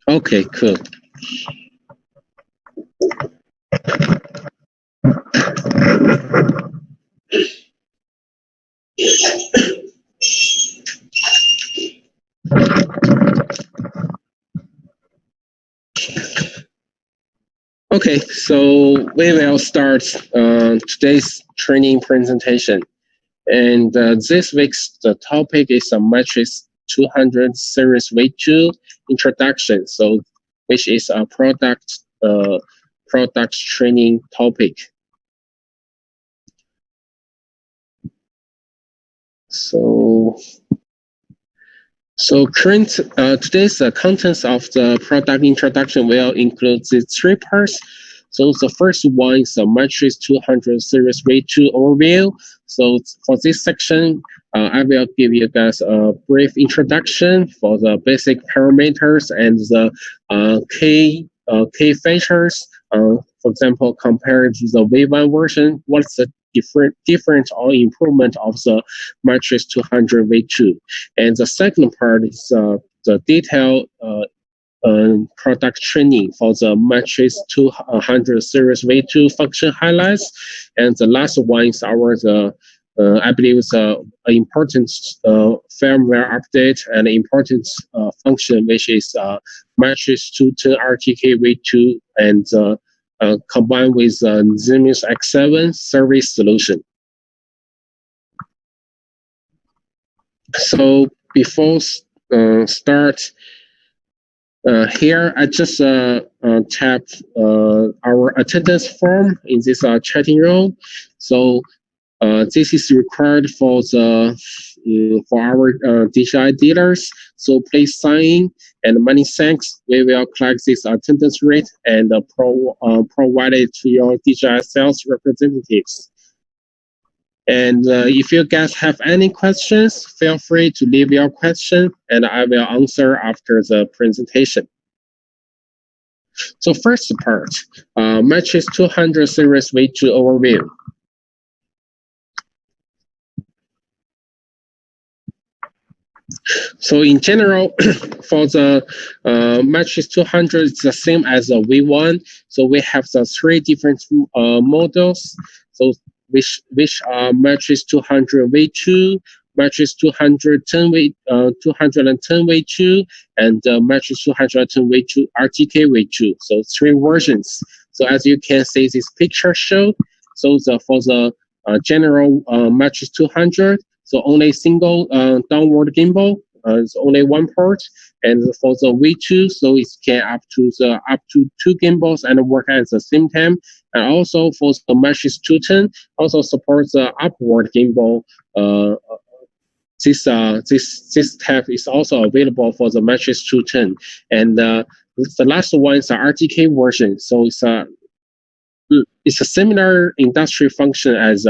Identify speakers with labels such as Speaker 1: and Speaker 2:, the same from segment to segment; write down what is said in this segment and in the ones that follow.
Speaker 1: Okay, cool. Okay, so we will start today's training presentation. And this week's the topic is a Matrice 200 series V2 introduction. So, which is a product training topic. So today's contents of the product introduction will include the three parts. So the first one is the Matrice 200 series V2 overview. So for this section, I will give you guys a brief introduction for the basic parameters and the key features. For example, compared to the V1 version, what's the different or improvement of the Matrice 200 V2. And the second part is the detailed product training for the Matrice 200 series V2 function highlights. And the last one is I believe it's an important firmware update and important function, which is Matrice 210 RTK V2 and combined with Zenmuse X7 service solution. So before start, here I just tap our attendance form in this chatting room. So this is required for our DJI dealers. So please sign in, and many thanks. We will collect this attendance rate and provide it to your DJI sales representatives. And if you guys have any questions, feel free to leave your question and I will answer after the presentation. So first part, Matrice 200 series V2 overview. So in general, for the Matrice 200, it's the same as the V1. So we have the three different models. So which are Matrice 200 V2, Matrice 210 V2, and Matrice 210 V2 RTK V2. So three versions. So as you can see, this picture showed. So for the general Matrice 200, so only single downward gimbal. It's only one port, and for the V2, so it can up to two gimbals and work at the same time. And also for the Matrice 210, also supports the upward gimbal. This tab is also available for the Matrice 210, and the last one is the RTK version. So it's a similar industry function as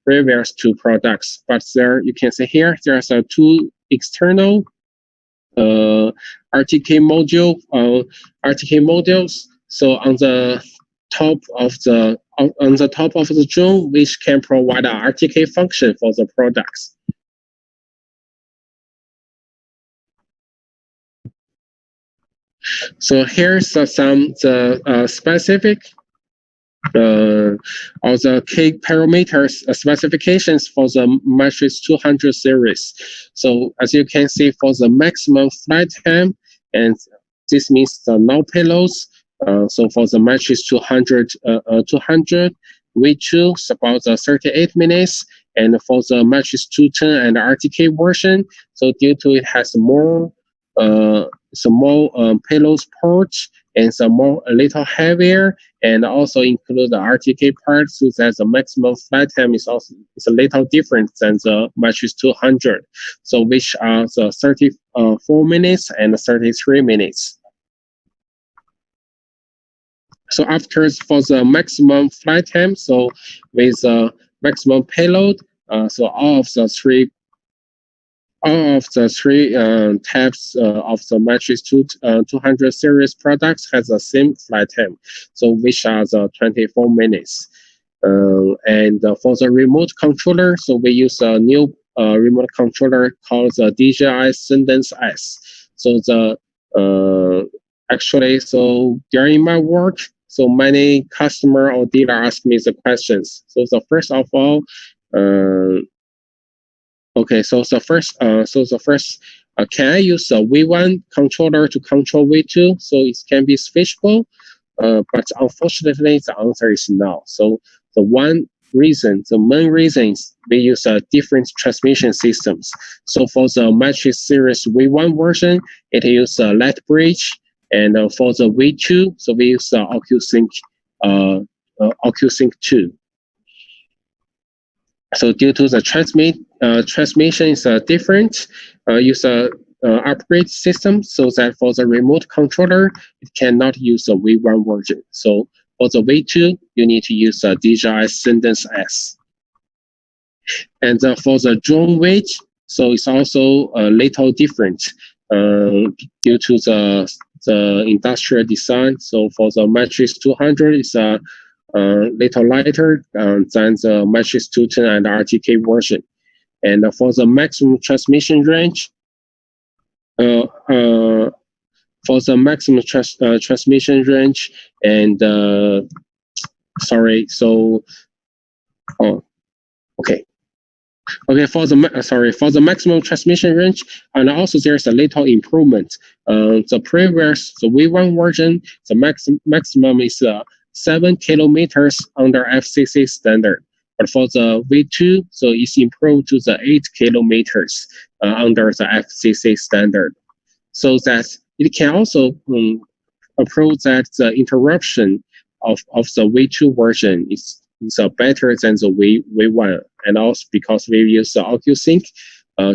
Speaker 1: previous two products, but there you can see here there's two external RTK modules. So on the top of the drone, which can provide an RTK function for the products. So here's some specific or the key parameters specifications for the Matrice 200 series. So as you can see, for the maximum flight time, and this means the no payloads. So for the Matrice 200 V2, it's about 38 minutes, and for the Matrice 210 and RTK version, so due to it has more payload ports and a little heavier, and also include the RTK part, so that the maximum flight time is a little different than the Matrice 200. So which are the 34 minutes and 33 minutes. So after for the maximum flight time, so with maximum payload, so all of the three types of the Matrice 200 series products has the same flight time, so which are the 24 minutes. And for the remote controller, so we use a new remote controller called the DJI Sundance S. So actually, so during my work, so many customer or dealer ask me the questions. So the first of all, okay, so the first, can I use a V1 controller to control V2? So it can be switchable, but unfortunately, the answer is no. So the main reason is we use different transmission systems. So for the Matrice series V1 version, it uses a light bridge, and for the V2, so we use OcuSync 2. So due to the transmission is different, use a upgrade system so that for the remote controller, it cannot use a V1 version. So for the V2, you need to use a DJI Sundance S. And for the drone weight, so it's also a little different due to the industrial design. So for the Matrice 200, it's a little lighter than the Matrice 210 and RTK version. And for the maximum transmission range, transmission range, and sorry, so okay. Okay, for the maximum transmission range, and also there's a little improvement. The V1 version, the maximum is 7 kilometers under FCC standard. But for the V2, so it's improved to the 8 kilometers under the FCC standard. So that it can also prove that the interruption of the V2 version is better than the V1, and also because we use the OcuSync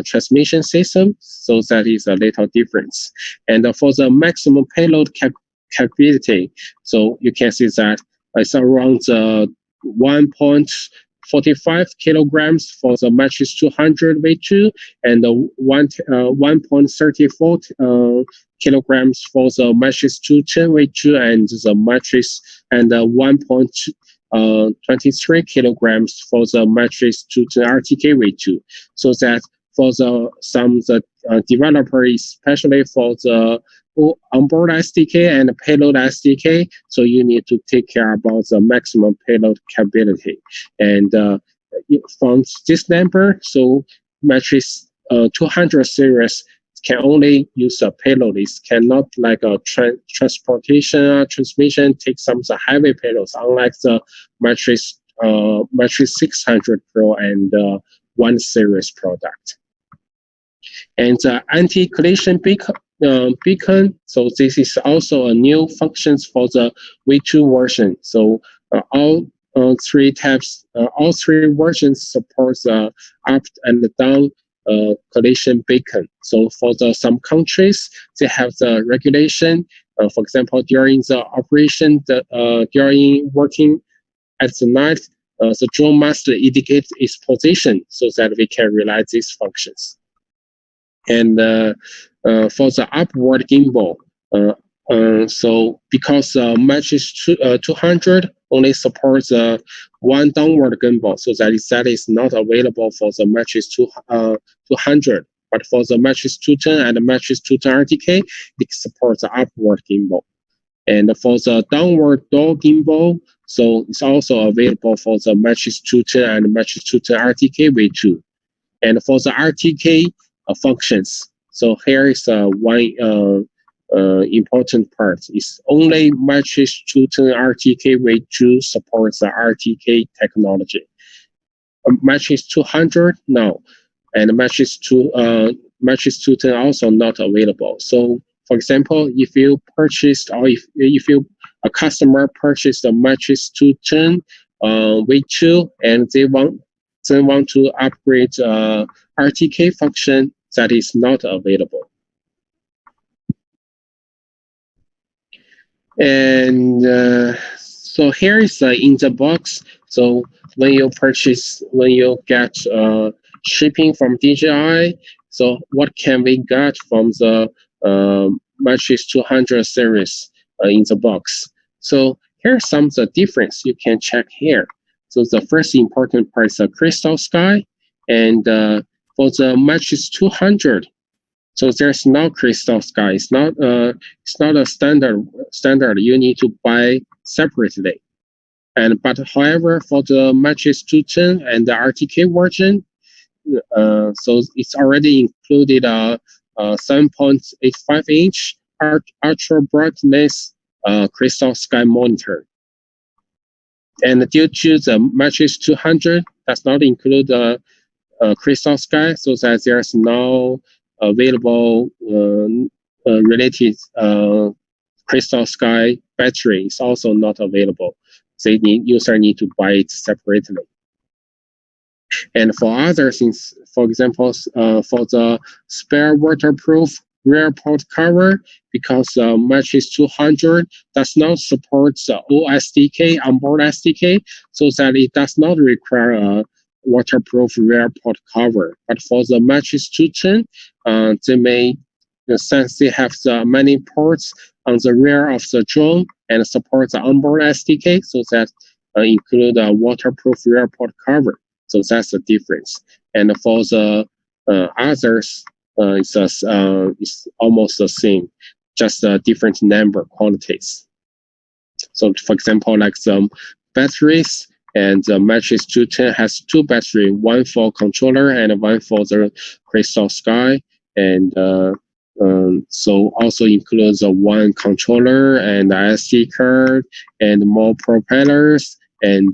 Speaker 1: transmission system, so that is a little difference. And for the maximum payload capability, so you can see that it's around 1.45 kilograms for the Matrice 200 V2, and 1.34 kilograms for the Matrice 210 V2, and the Matrice, and 1.23 kilograms for the Matrice 210 RTK V2. So that for the developers, especially for the onboard SDK and payload SDK, so you need to take care about the maximum payload capability. And from this number, so Matrice 200 series can only use a payload. It cannot like a transportation transmission take some of the heavy payloads, unlike the Matrice 600 Pro and 1 series product. And the anti-collision beacon, so this is also a new functions for the V2 version. So all three versions support the up and down collision beacon. So for some countries, they have the regulation. For example, during the operation, during working at the night, the drone must indicate its position so that we can realize these functions. And for the upward gimbal, so because Matrice 200 only supports one downward gimbal, so that is not available for the Matrice 200. But for the Matrice 210 and the Matrice 210 RTK, it supports the upward gimbal. And for the downward door gimbal, so it's also available for the Matrice 210 and the Matrice 210 RTK V2. And for the RTK functions, so here is one important part. Is only Matrice 210 RTK V2 supports the RTK technology. Matrice 200 no, and Matrice 210 also not available. So, for example, if you purchased, or if a customer purchased the Matrice 210 V2 and they want to upgrade RTK function, that is not available. And so here is in the box. So when you get shipping from DJI, so what can we get from the Matrice 200 series in the box? So here's some of the difference you can check here. So the first important part is the crystal sky, and for for the Matrice 200, so there's no crystal sky. It's not a standard. You need to buy separately. But however, for the Matrice 210 and the RTK version, so it's already included a 7.85 inch ultra brightness crystal sky monitor. And due to the Matrice 200 does not include the crystal sky, so that there's no available related crystal sky battery is also not available. So user need to buy it separately. And for other things, for example, for the spare waterproof rear port cover, because Matrice 200 does not support the OSDK, onboard SDK, so that it does not require a waterproof rear port cover. But for the Matrice 210, they may, since they have the many ports on the rear of the drone and support the onboard SDK, so that include a waterproof rear port cover. So that's the difference. And for the others, it's almost the same, just different number quantities. So for example, like the batteries, and the Matrice 210 has two batteries, one for controller and one for the crystal sky. And so also includes one controller and SD card and more propellers and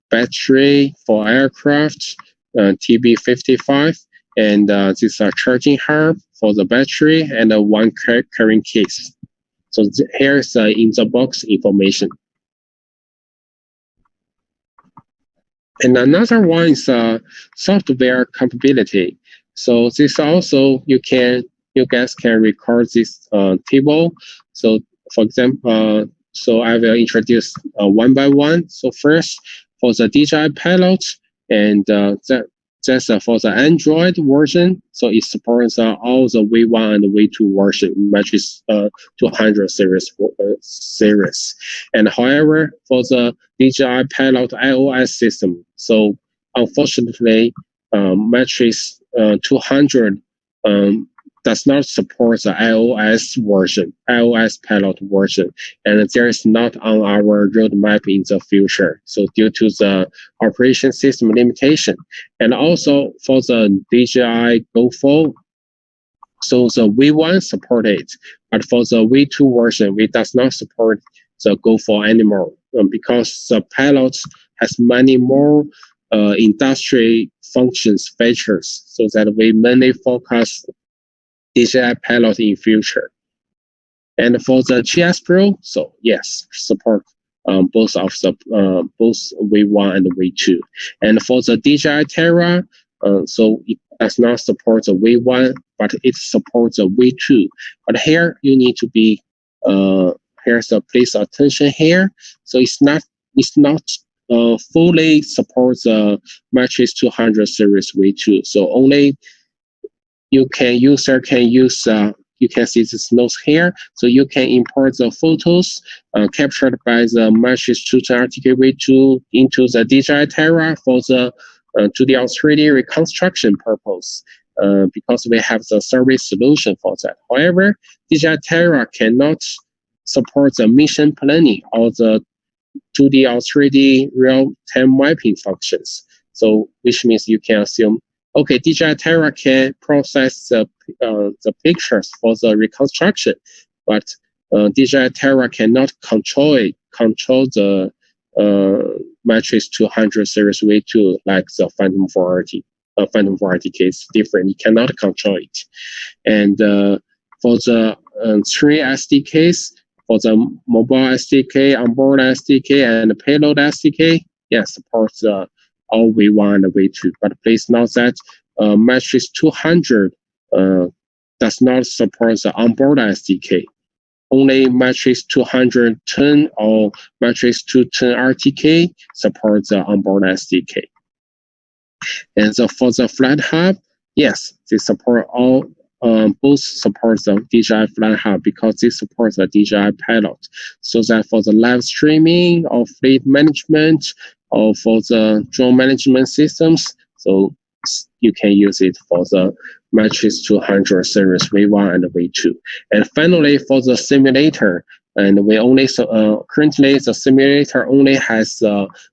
Speaker 1: battery for aircraft, TB55, and this is a charging hub for the battery and one carrying case. So here's in the box information. And another one is software capability. So this also you guys can record this table. So for example, so I will introduce one by one. So first, for the DJI Pilot, and that's for the Android version. So it supports all the V1 and V2 version, Matrice 200 series. And however, for the DJI Pilot iOS system, so unfortunately, Matrice 200 does not support the iOS Pilot version, and there is not on our roadmap in the future. So due to the operation system limitation, and also for the DJI Go 4, so the V1 support it, but for the V2 version, it does not support the Go 4 anymore, because the Pilot has many more industry functions, features, so that we mainly focus DJI Pilot in future. And for the GS Pro, so yes, support both of the both V1 and V2. And for the DJI Terra, so it does not support the V1, but it supports the V2. But here you need to be here's a please attention here. So it's not fully supports the Matrice 200 series V2. So only user can use, you can see this notes here. So you can import the photos captured by the Matrice 210 RTK V2 into the DJI Terra for the 2D or 3D reconstruction purpose, because we have the service solution for that. However, DJI Terra cannot support the mission planning or the 2D or 3D real-time mapping functions. So which means you can assume, okay, DJI Terra can process the pictures for the reconstruction, but DJI Terra cannot control the Matrice 200 series V2 like the Phantom 4RT case different. It cannot control it. And for the 3 SDKs, for the mobile SDK, onboard SDK, and the payload SDK, yes, supports all V1 and V2. But please note that Matrice 200 does not support the onboard SDK. Only Matrice 210 or Matrice 210 RTK supports the onboard SDK. And so for the Flight Hub, yes, they support all. Both support the DJI Flight Hub because they support the DJI Pilot. So that for the live streaming or fleet management or for the drone management systems, so you can use it for the Matrice 200 series V1 and V2. And finally, for the simulator, and we only currently the simulator only has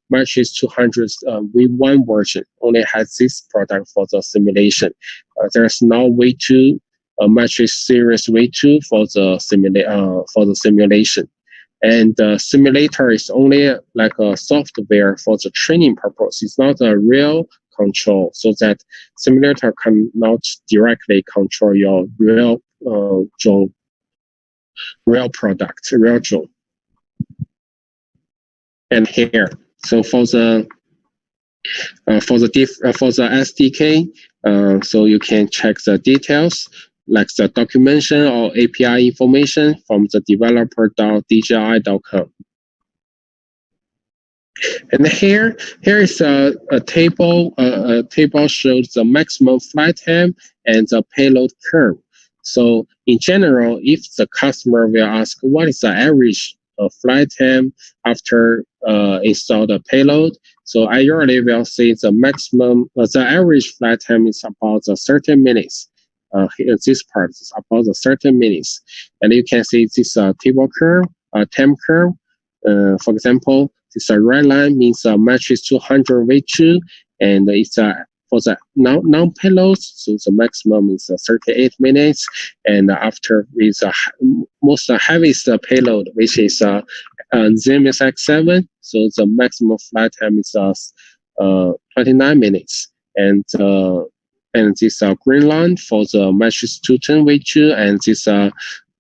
Speaker 1: Matrice 200 V1 version, only has this product for the simulation. There's no V2 Matrice series V2 for the simulation. And the simulator is only like a software for the training purpose. It's not a real control, so that simulator cannot directly control your real drone, real product, real drone. And here, so for the SDK, so you can check the details like the documentation or API information from the developer.dji.com. And here is a table. A table shows the maximum flight time and the payload curve. So in general, if the customer will ask what is the average flight time after install the payload, so I usually will say the maximum, the average flight time is about 30 minutes. This part is about 30 minutes, and you can see this table curve, time curve. For example, this red line means Matrice 200 V2, and it's for the non-payloads, so the maximum is 38 minutes, and after with the most heaviest payload, which is Zenith X7, so the maximum flight time is 29 minutes, and this green line for the Matrice 210 V2, and this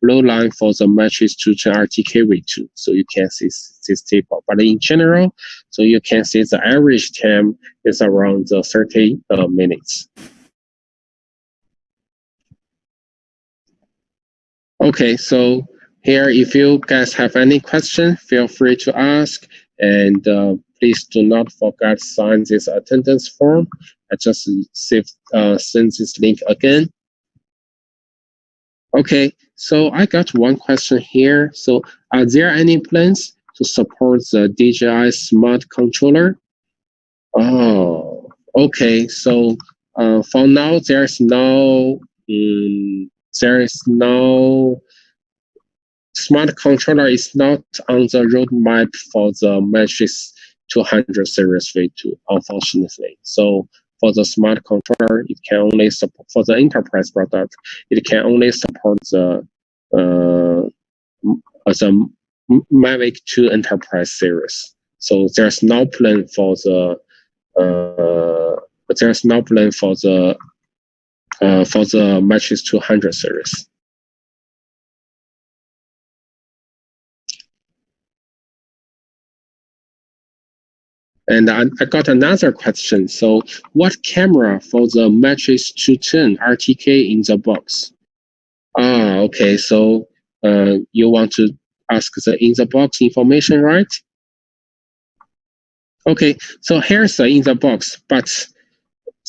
Speaker 1: blue line for the Matrice 210 RTK V2. So you can see this table. But in general, so you can see the average time is around 30 minutes. Okay, so here, if you guys have any question, feel free to ask. And please do not forget to sign this attendance form. I just send this link again. Okay, so I got one question here. So are there any plans to support the DJI smart controller? Oh, okay. So for now, there's no smart controller is not on the roadmap for the Matrice 200 series V2, unfortunately. So for the smart controller, it can only support, for the enterprise product, it can only support the Mavic 2 enterprise series. So there's no plan for the Matrice 200 series. And I got another question. So what camera for the Matrice 210 RTK in the box? Okay. So you want to ask the in the box information, right? Okay. So here's the in the box, but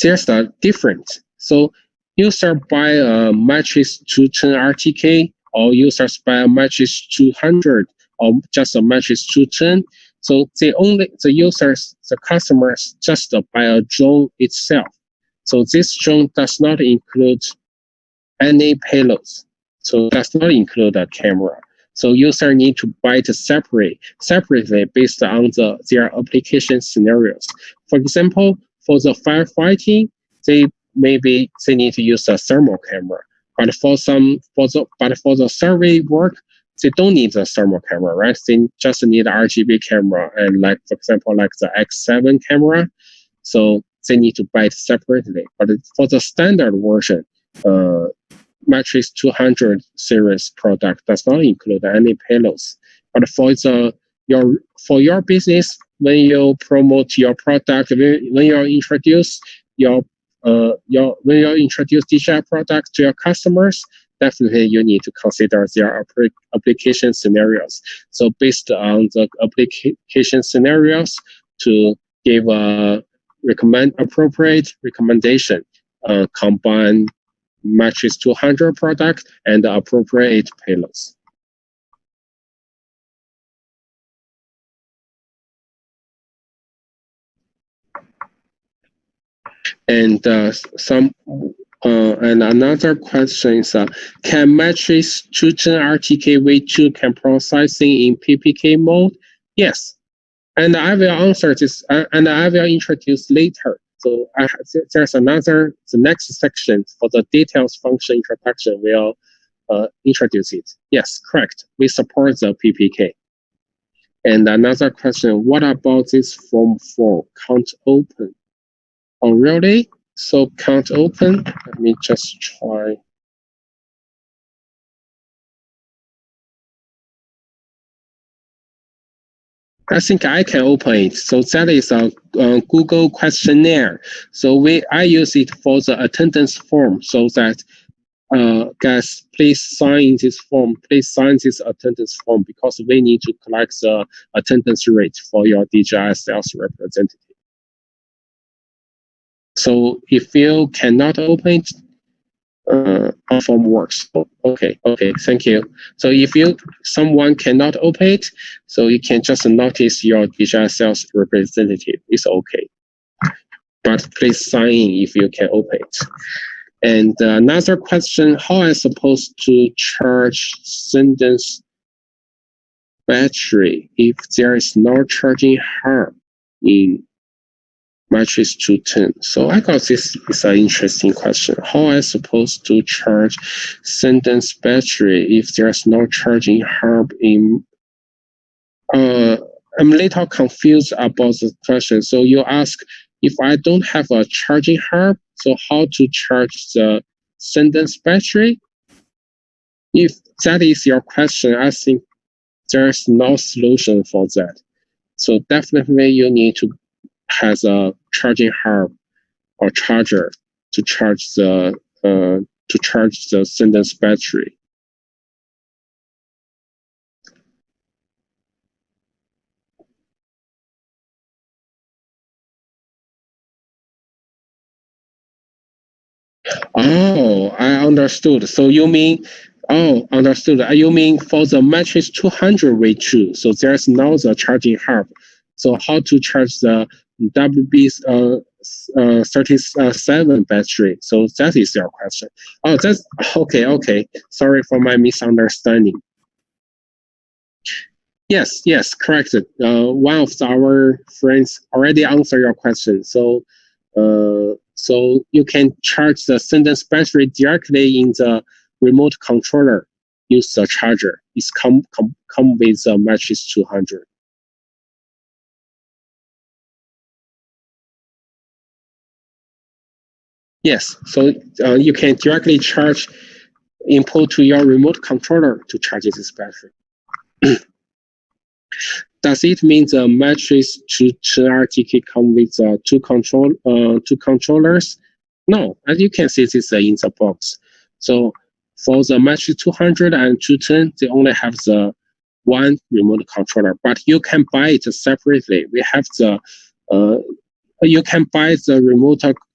Speaker 1: there's a difference. So user buy a Matrice 210 RTK, or users buy a Matrice 200, or just a Matrice 210. So the customers just buy a drone itself. So this drone does not include any payloads. So does not include a camera. So user need to buy it separately based on their application scenarios. For example, for the firefighting, they need to use a thermal camera. But for the survey work, they don't need a thermal camera, right? They just need an RGB camera, and like for example, like the X7 camera. So they need to buy it separately. But for the standard version, Matrice 200 series product does not include any payloads. But for your business, when you promote your product, when you introduce when you introduce DJI product to your customers, definitely you need to consider their application scenarios. So based on the application scenarios, to give a appropriate recommendation, combine Matrice 200 product and appropriate payloads. And and another question is, can Matrice 210 RTK V2 can processing in PPK mode? Yes. And I will answer this, and I will introduce later. So there's the next section for the details function introduction will introduce it. Yes, correct. We support the PPK. And another question, what about this form 4, can't open? Oh, really? So can't open? Let me just try. I think I can open it. So that is a Google questionnaire. So I use it for the attendance form so that guys, please sign this form. Please sign this attendance form because we need to collect the attendance rate for your DJI sales representative. So if you cannot open it, our form works. Okay, thank you. So if someone cannot open it, so you can just notice your DJI sales representative. It's okay. But please sign in if you can open it. And another question, how am I supposed to charge Sendence battery if there is no charging hub in Matrice 210? So I got this is an interesting question. How am I supposed to charge Sendence battery if there's no charging hub in I'm a little confused about the question. So you ask, if I don't have a charging hub, so how to charge the Sendence battery? If that is your question, I think there's no solution for that. So definitely you need to have a charging hub or charger to charge the Sendence battery. Oh, I understood. So you mean, understood. You mean for the Matrice 200 V2, so there's now the charging hub. So how to charge the WB37 battery? So that is your question. Oh, that's okay. Sorry for my misunderstanding. Yes, correct. One of our friends already answered your question. So you can charge the Sendence battery directly in the remote controller. Use the charger. It's come with the Matrice 200. Yes, so you can directly charge input to your remote controller to charge this battery. Does it mean the Matrice 210 RTK come with two controllers? No, as you can see, this is in the box. So for the Matrice 200 and 210, they only have the one remote controller, but you can buy it separately. We have the you can buy the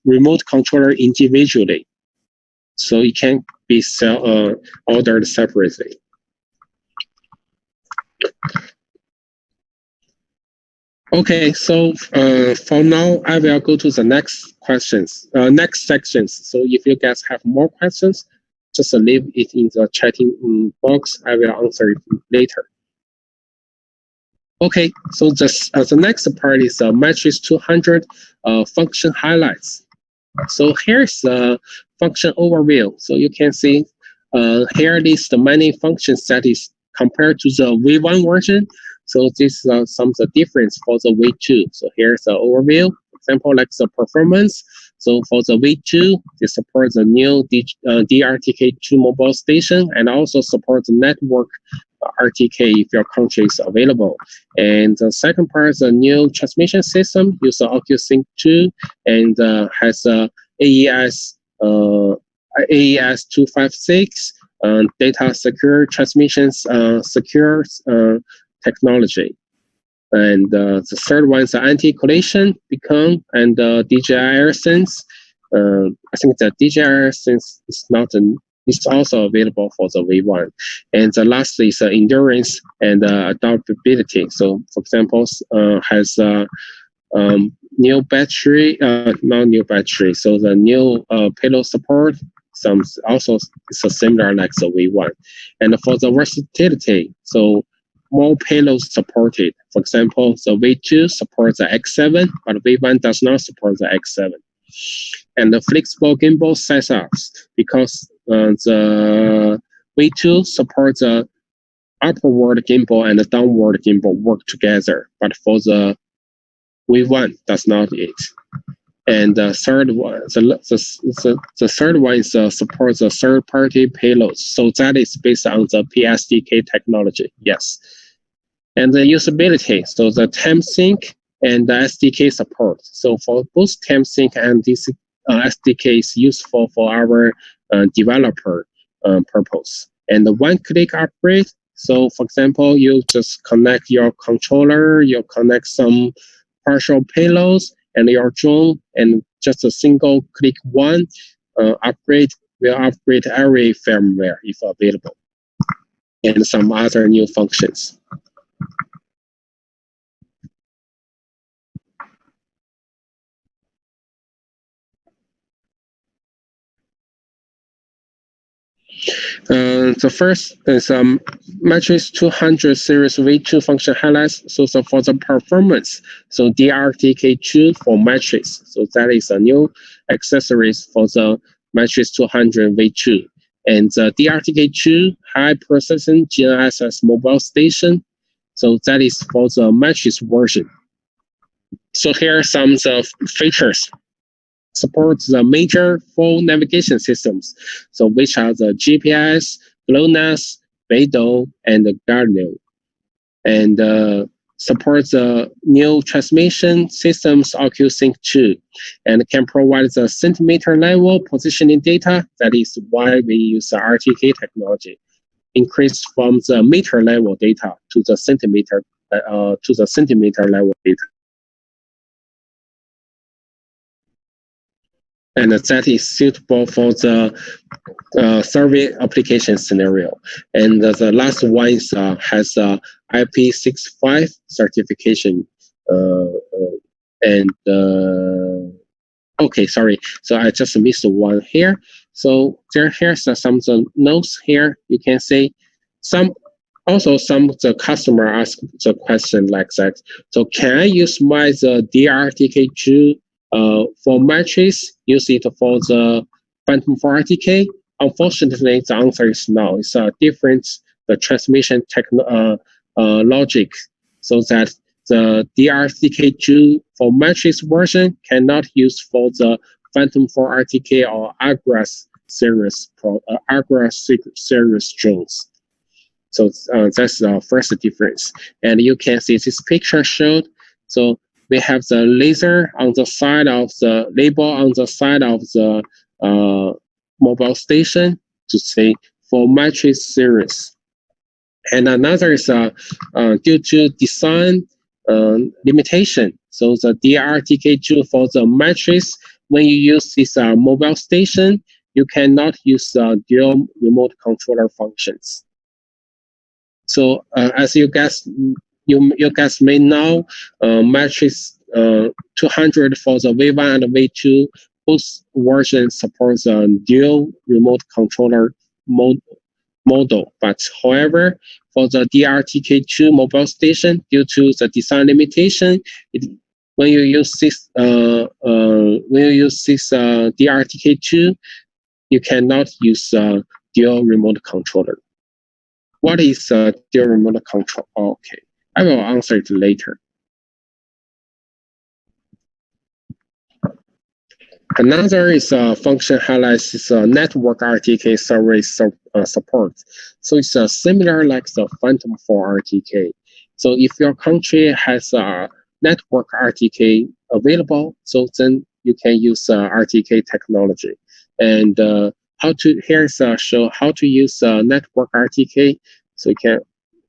Speaker 1: remote controller individually, so it can be ordered separately. Okay, so for now, I will go to the next sections. So if you guys have more questions, just leave it in the chatting box. I will answer it later. Okay, so the next part is Matrice 200 function highlights. So here's the function overview. So you can see here list the many functions that is compared to the V1 version. So this is some of the difference for the V2. So here's the overview. For example, like the performance. So for the V2, they support the new DRTK2 mobile station and also support the network RTK if your country is available. And the second part is a new transmission system, use the OcuSync 2 and has a AES 256 data secure transmissions secure technology. And the third one is the anti-collision beacon and DJI AirSense. I think the DJI AirSense is not it's also available for the V1. And the last is endurance and adaptability. So, for example, has new battery, not new battery, so the new payload support, some also is similar like the V1. And for the versatility, so more payloads supported. For example, the V2 supports the X7, but V1 does not support the X7. And the flexible gimbal setups, because the V2 supports the upward gimbal and the downward gimbal work together, but for the V1 does not it. And the third one, the third one is supports the third-party payloads. So that is based on the PSDK technology. Yes. And the usability, so the TimeSync and the SDK support. So for both TimeSync and this SDK is useful for our developer purpose. And the one-click upgrade. So for example, you just connect your controller, you connect some partial payloads and your drone, and just a single click one upgrade will upgrade every firmware if available, and some other new functions. The first is Matrice 200 series V2 function highlights. So for the performance, so DRTK2 for Matrice. So that is a new accessories for the Matrice 200 V2. And the DRTK2 high precision GNSS mobile station. So that is for the Matrice version. So here are some of the features. Supports the major full navigation systems, so which are the GPS, GLONASS, Beidou, and Galileo, and supports the new transmission systems OcuSync 2, and can provide the centimeter level positioning data. That is why we use the RTK technology, increased from the meter level data to the centimeter level data. And that is suitable for the survey application scenario. And the last one is, has a IP65 certification. Okay, sorry. So I just missed one here. So here's some of the notes here. You can see some of the customer ask the question like that. So can I use my DRTK2 for Matrice, use it for the Phantom 4 RTK? Unfortunately, the answer is no. It's a different the transmission logic, so that the DRTK2 for Matrice version cannot use for the Phantom 4 RTK or Agras series drones. So that's the first difference. And you can see this picture showed. So we have the laser on the side of the label on the side of the mobile station to say for Matrice series. And another is due to design limitation. So the DRTK2 for the Matrice, when you use this mobile station, you cannot use dual remote controller functions. So as you guys may know, Matrice 200 for the V1 and V2, both versions support the dual remote controller model. But however, for the DRTK2 mobile station, due to the design limitation, when you use this DRTK2, you cannot use dual remote controller. What is dual remote control? Okay, I will answer it later. Another is function highlights is network RTK service support. So it's similar like the Phantom 4 RTK. So if your country has a network RTK available, so then you can use RTK technology. And here's show how to use network RTK. So you can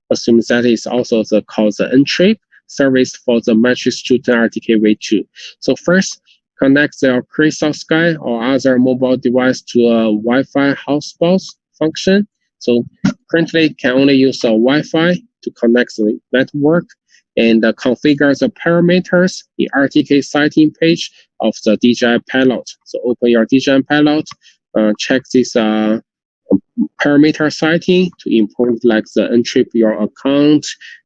Speaker 1: assume that is also called the N-trip service for the Matrice 210 RTK V2. So first, connect the Crystal Sky or other mobile device to a Wi-Fi hotspot function. So currently can only use a Wi-Fi to connect the network. and configure the parameters in RTK setting page of the DJI pilot. So open your DJI pilot, check this parameter setting to import like the entry for your account,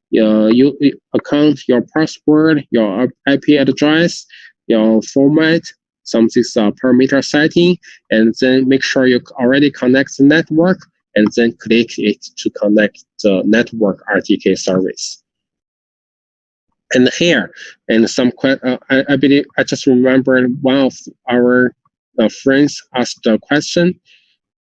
Speaker 1: your your password, your IP address, your format, some this parameter setting, and then make sure you already connect the network, and then click it to connect the network RTK service. And here, and I believe I just remembered one of our friends asked a question.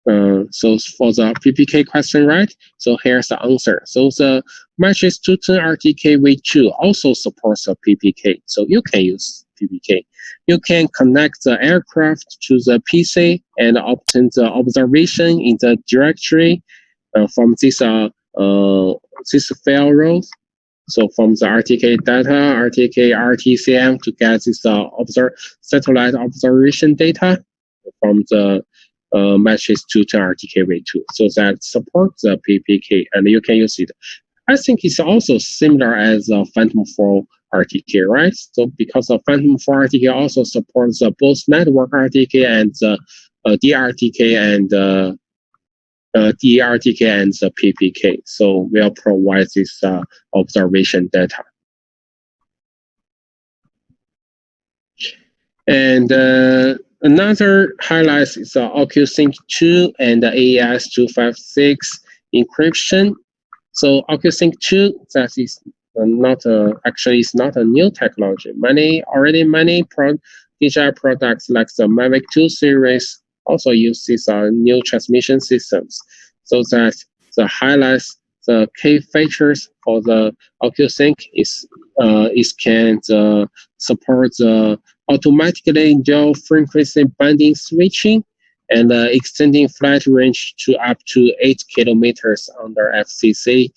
Speaker 1: So for the PPK question, right? So here's the answer. So the Matrice 210 RTK V2 also supports a PPK. So you can use PPK. You can connect the aircraft to the PC and obtain the observation in the directory from this file rows. So from the RTK data, RTK RTCM to get this satellite observation data from the Matrice 210 RTK V2, so that supports the PPK, and you can use it. I think it's also similar as Phantom 4 RTK, right? So because the Phantom 4 RTK also supports both network RTK and DRTK and DRTK and the PPK. So we'll provide this observation data. And another highlight is the OcuSync 2 and the AES 256 encryption. So OcuSync 2, that is actually it's not a new technology. Many DJI products like the Mavic 2 series also use these new transmission systems. So that the highlights, the key features for the OcuSync is can support the automatically dual frequency banding switching and extending flight range to up to 8 kilometers under FCC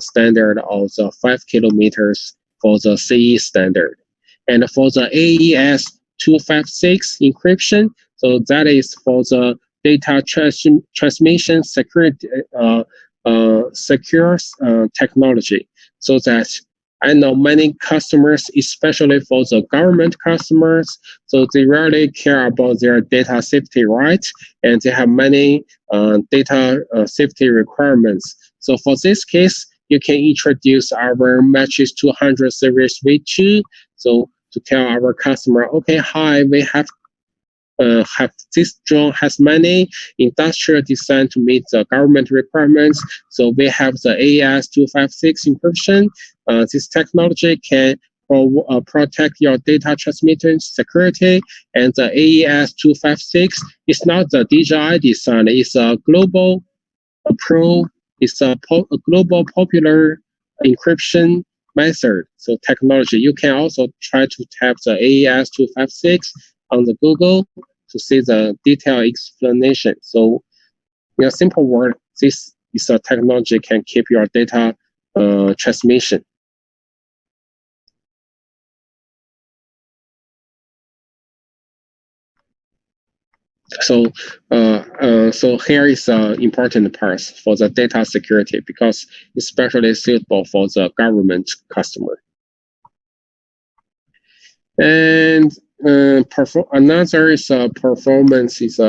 Speaker 1: standard, of the 5 kilometers for the CE standard. And for the AES 256 encryption, so that is for the data transmission security secure technology, so that I know many customers, especially for the government customers, so they really care about their data safety rights, and they have many data safety requirements. So for this case, you can introduce our Matrice 200 series V2. So to tell our customer, okay, hi, we have this drone has many industrial design to meet the government requirements. So we have the AES 256 encryption. This technology can protect your data transmission security. And the AES 256 is not the DJI design. It's a global it's a global popular encryption method. So technology, you can also try to type the AES 256 on the Google to see the detailed explanation. So in a simple word, this is a technology can keep your data transmission. So here is an important part for the data security, because it's especially suitable for the government customer. And another is performance is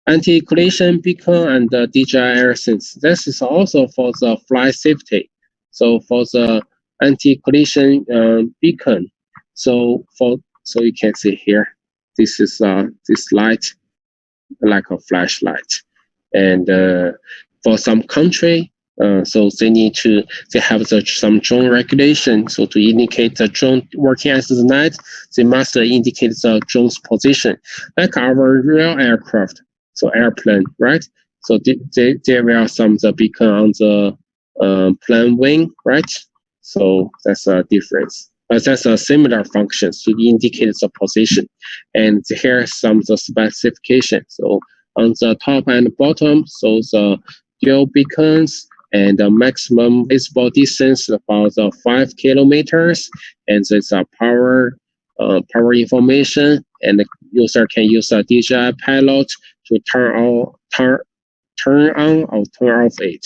Speaker 1: anti-collision beacon and DJI AirSense. This is also for the flight safety. So for the anti-collision beacon, so you can see here, this is this light like a flashlight, and for some country. So they have some drone regulation. So to indicate the drone working as the night, they must indicate the drone's position, like our real aircraft, so airplane, right? So there are some the beacon on the plane wing, right? So that's a difference. That's a similar function to indicate the position. And here's some of the specifications. So on the top and bottom, so the dual beacons and the maximum visible distance about 5 kilometers, and there's a power information, and the user can use a DJI Pilot to turn on or turn off it.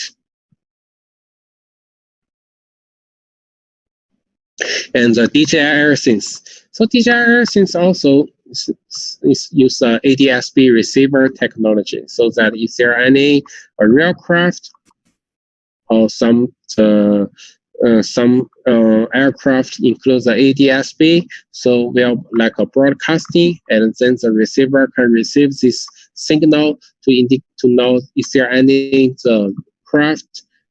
Speaker 1: And the DJI AirSense. So DJI AirSense also use ADS-B receiver technology, so that if there are any real craft or some aircraft includes the ADS-B, so we'll like a broadcasting, and then the receiver can receive this signal to know if there any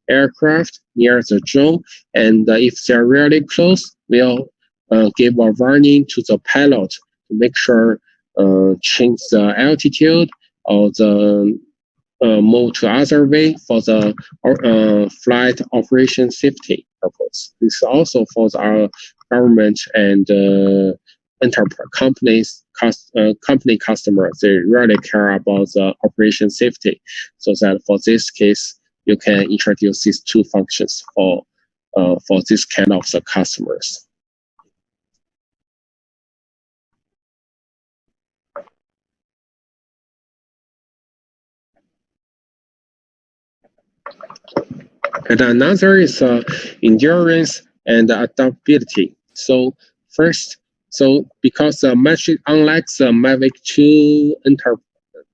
Speaker 1: aircraft near the drone, and if they're really close, we'll give a warning to the pilot to make sure change the altitude or the move to other way for the flight operation safety purpose. This also for our government and enterprise company customers. They really care about the operation safety, so that for this case, you can introduce these two functions for this kind of the customers. And another is endurance and adaptability. So first, because the Matrice, unlike the Mavic 2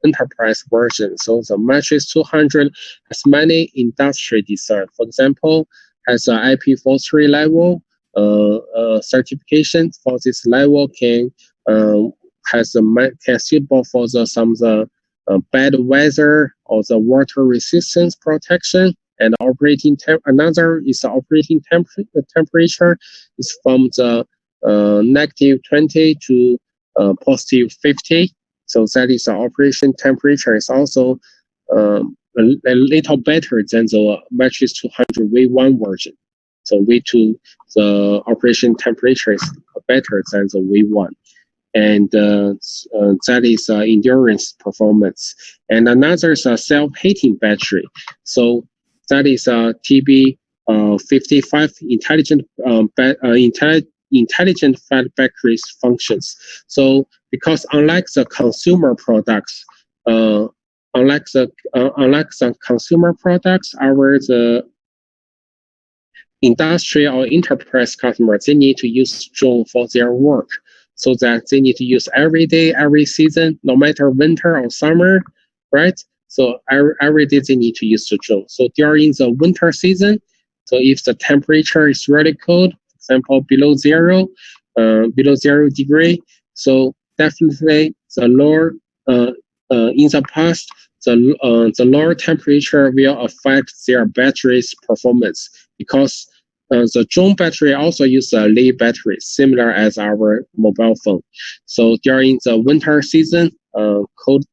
Speaker 1: enterprise version, so the Matrice 200 has many industry design. For example, has an IP43 level certification. For this level can suitable for some bad weather or the water resistance protection. And another is the operating temperature is from the -20 to +50. So that is the operation temperature is also a little better than the Matrice 200 V1 version. So V2, the operation temperature is better than the V1. And that is endurance performance. And another is a self-heating battery. So that is a TB55 intelligent fat batteries functions. So because unlike the consumer products, our the industry or enterprise customers, they need to use drone for their work, so that they need to use every day, every season, no matter winter or summer, right? So every day they need to use the drone. So during the winter season, so if the temperature is really cold, for example, below zero degree, so definitely the lower in the past, the lower temperature will affect their battery's performance, because the drone battery also uses a lead battery, similar as our mobile phone. So during the winter season, cold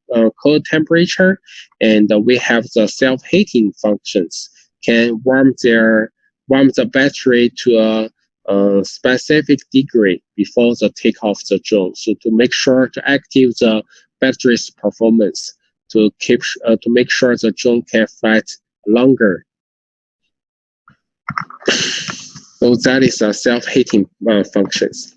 Speaker 1: temperature, and we have the self-heating functions can warm the battery to a specific degree before the takeoff the drone. So to make sure to active the battery's performance, to make sure the drone can fly longer. So that is a self-heating functions.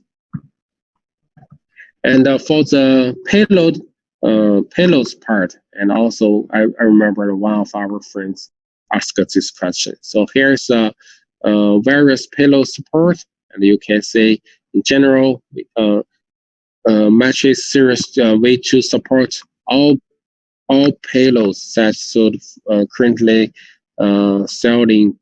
Speaker 1: And for the payloads part, and also I remember one of our friends asked this question. So here's various payload support, and you can see in general, Matrice series V2 support all payloads that should currently selling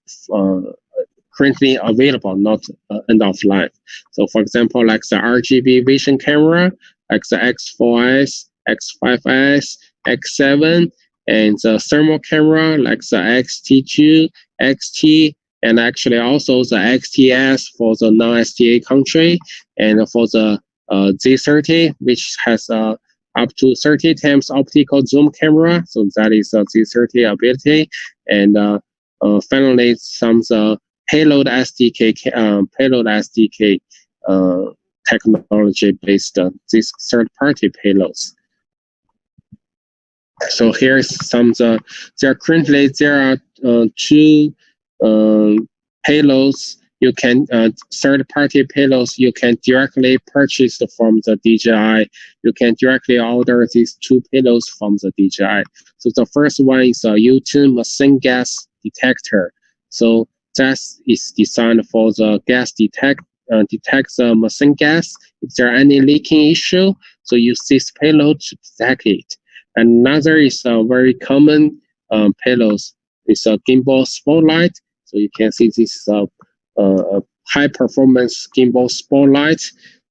Speaker 1: currently available, not end of life. So for example, like the RGB vision camera, like the X4S, X5S, X7, and the thermal camera like the XT2, XT, and actually also the XTS for the non-SDA country, and for the Z30, which has up to 30 times optical zoom camera. So that is a Z30 ability. And finally, some payload SDK technology based these third-party payloads. So here's some there are two payloads. You can third-party payloads you can directly purchase from the DJI. You can directly order these two payloads from the DJI. So the first one is a U-turn machine gas detector. So that is designed for the gas detect the methane gas. If there are any leaking issue, so use this payload to detect it. Another is a very common payload. It's a gimbal spotlight. So you can see this is a high performance gimbal spotlight.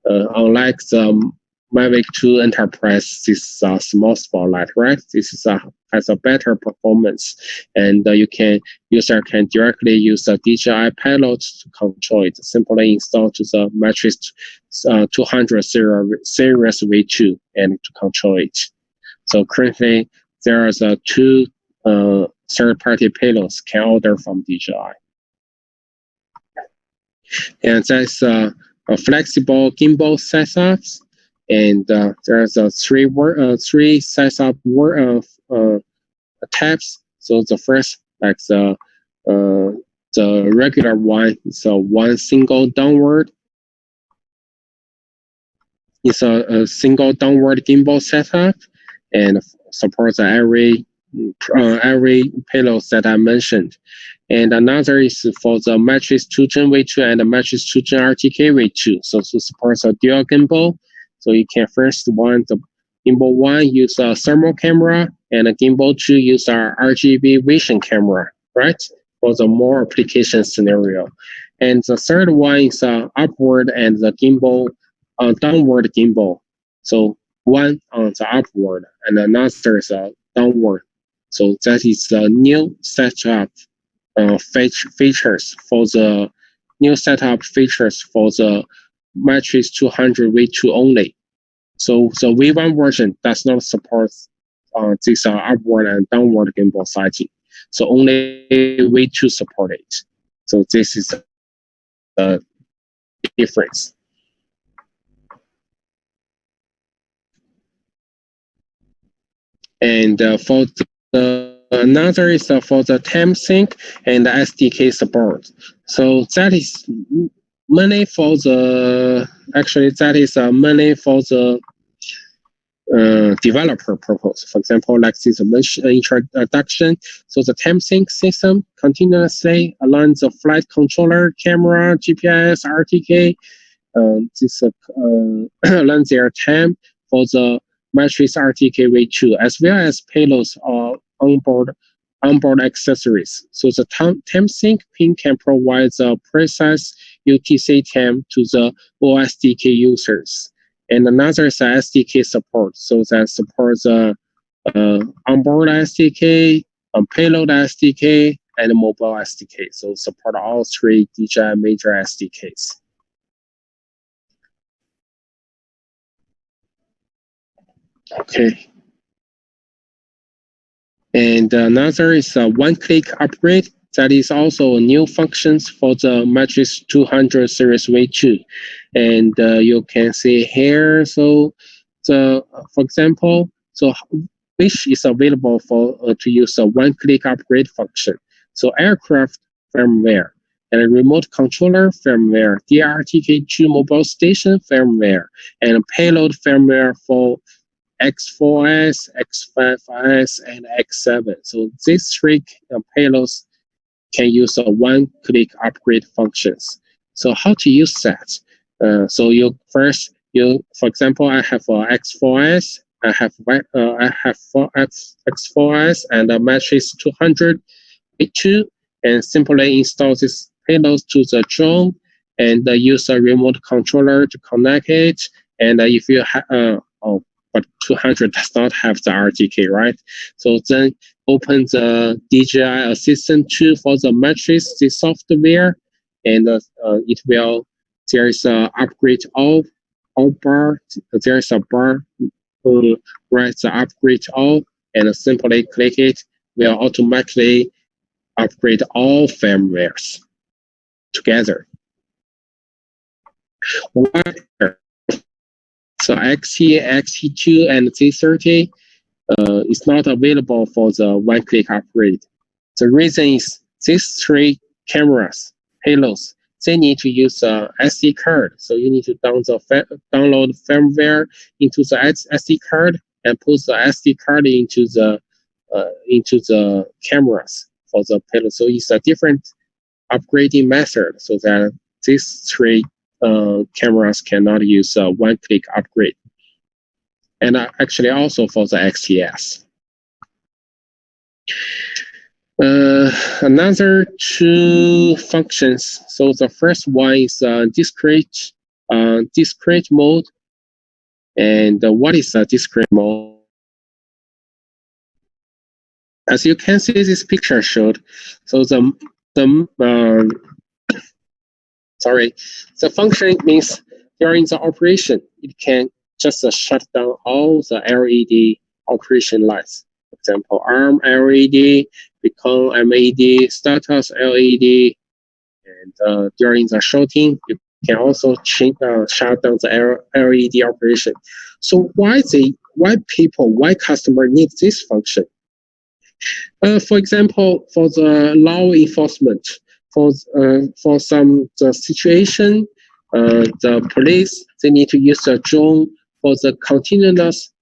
Speaker 1: Unlike the Mavic 2 Enterprise, this is a small spotlight, right? This is has a better performance, and user can directly use the DJI payload to control it. Simply install to the Matrice 200 series V2 and to control it. So currently there are two third-party payloads can order from DJI, and that's a flexible gimbal setups. And there's three setup tabs. So the first, like the regular one, is one single downward. It's a single downward gimbal setup, and supports every payload that I mentioned. And another is for the Matrice 210 V2 and the Matrice 210 RTK V2. So to support a dual gimbal. So you can first the gimbal 1 use a thermal camera, and a gimbal 2 use our RGB vision camera, right? For the more application scenario. And the third one is upward and the gimbal downward gimbal. So one on the upward and another is downward. So that is the new setup features for the Matrice 200 V2 only. So the V1 version does not support this upward and downward gimbal sighting. So only V2 support it. So this is the difference. And for another is for the time sync and the SDK support. So that is mainly for the developer purpose. For example, like this introduction. So the time sync system continuously aligns the flight controller, camera, GPS, RTK. This aligns their time for the Matrice RTK V2, as well as payloads or onboard accessories. So the time sync pin can provide the precise UTC time to the OSDK users. And another is SDK support. So that supports the onboard SDK, payload SDK, and mobile SDK. So support all three DJI major SDKs. Okay. And another is a one-click upgrade. That is also a new functions for the Matrice 200 series V2. And you can see here, so for example, so which is available for to use a one-click upgrade function. So aircraft firmware and a remote controller firmware, DRTK2 mobile station firmware, and payload firmware for X4S, X5S, and X7. So these three payloads can use a one-click upgrade functions. So how to use that? So for example, I have X4S, I have X4S and a Matrice 200 V2, and simply install this payload to the drone and use a remote controller to connect it. And if you have but 200 does not have the RTK, right? So then open the DJI Assistant 2 for the Matrice, the software, and it will, there is a upgrade all bar, there is a bar, right, the upgrade all, and simply click it, will automatically upgrade all firmwares together. So XT, XT2, and Z30 is not available for the one-click upgrade. The reason is these three cameras, payloads, they need to use a SD card. So you need to download firmware into the SD card and put the SD card into the cameras for the payload. So it's a different upgrading method so that these three cameras cannot use a one-click upgrade. And actually also for the XTS. Another two functions. So the first one is discrete mode. And what is a discrete mode? As you can see, this picture showed. So the function means during the operation, it can just shut down all the LED operation lights. For example, ARM LED, become LED, status LED, and during the shooting, you can also shut down the LED operation. So why customer need this function? For example, for the law enforcement, for some the situation, the police they need to use the drone for the continuous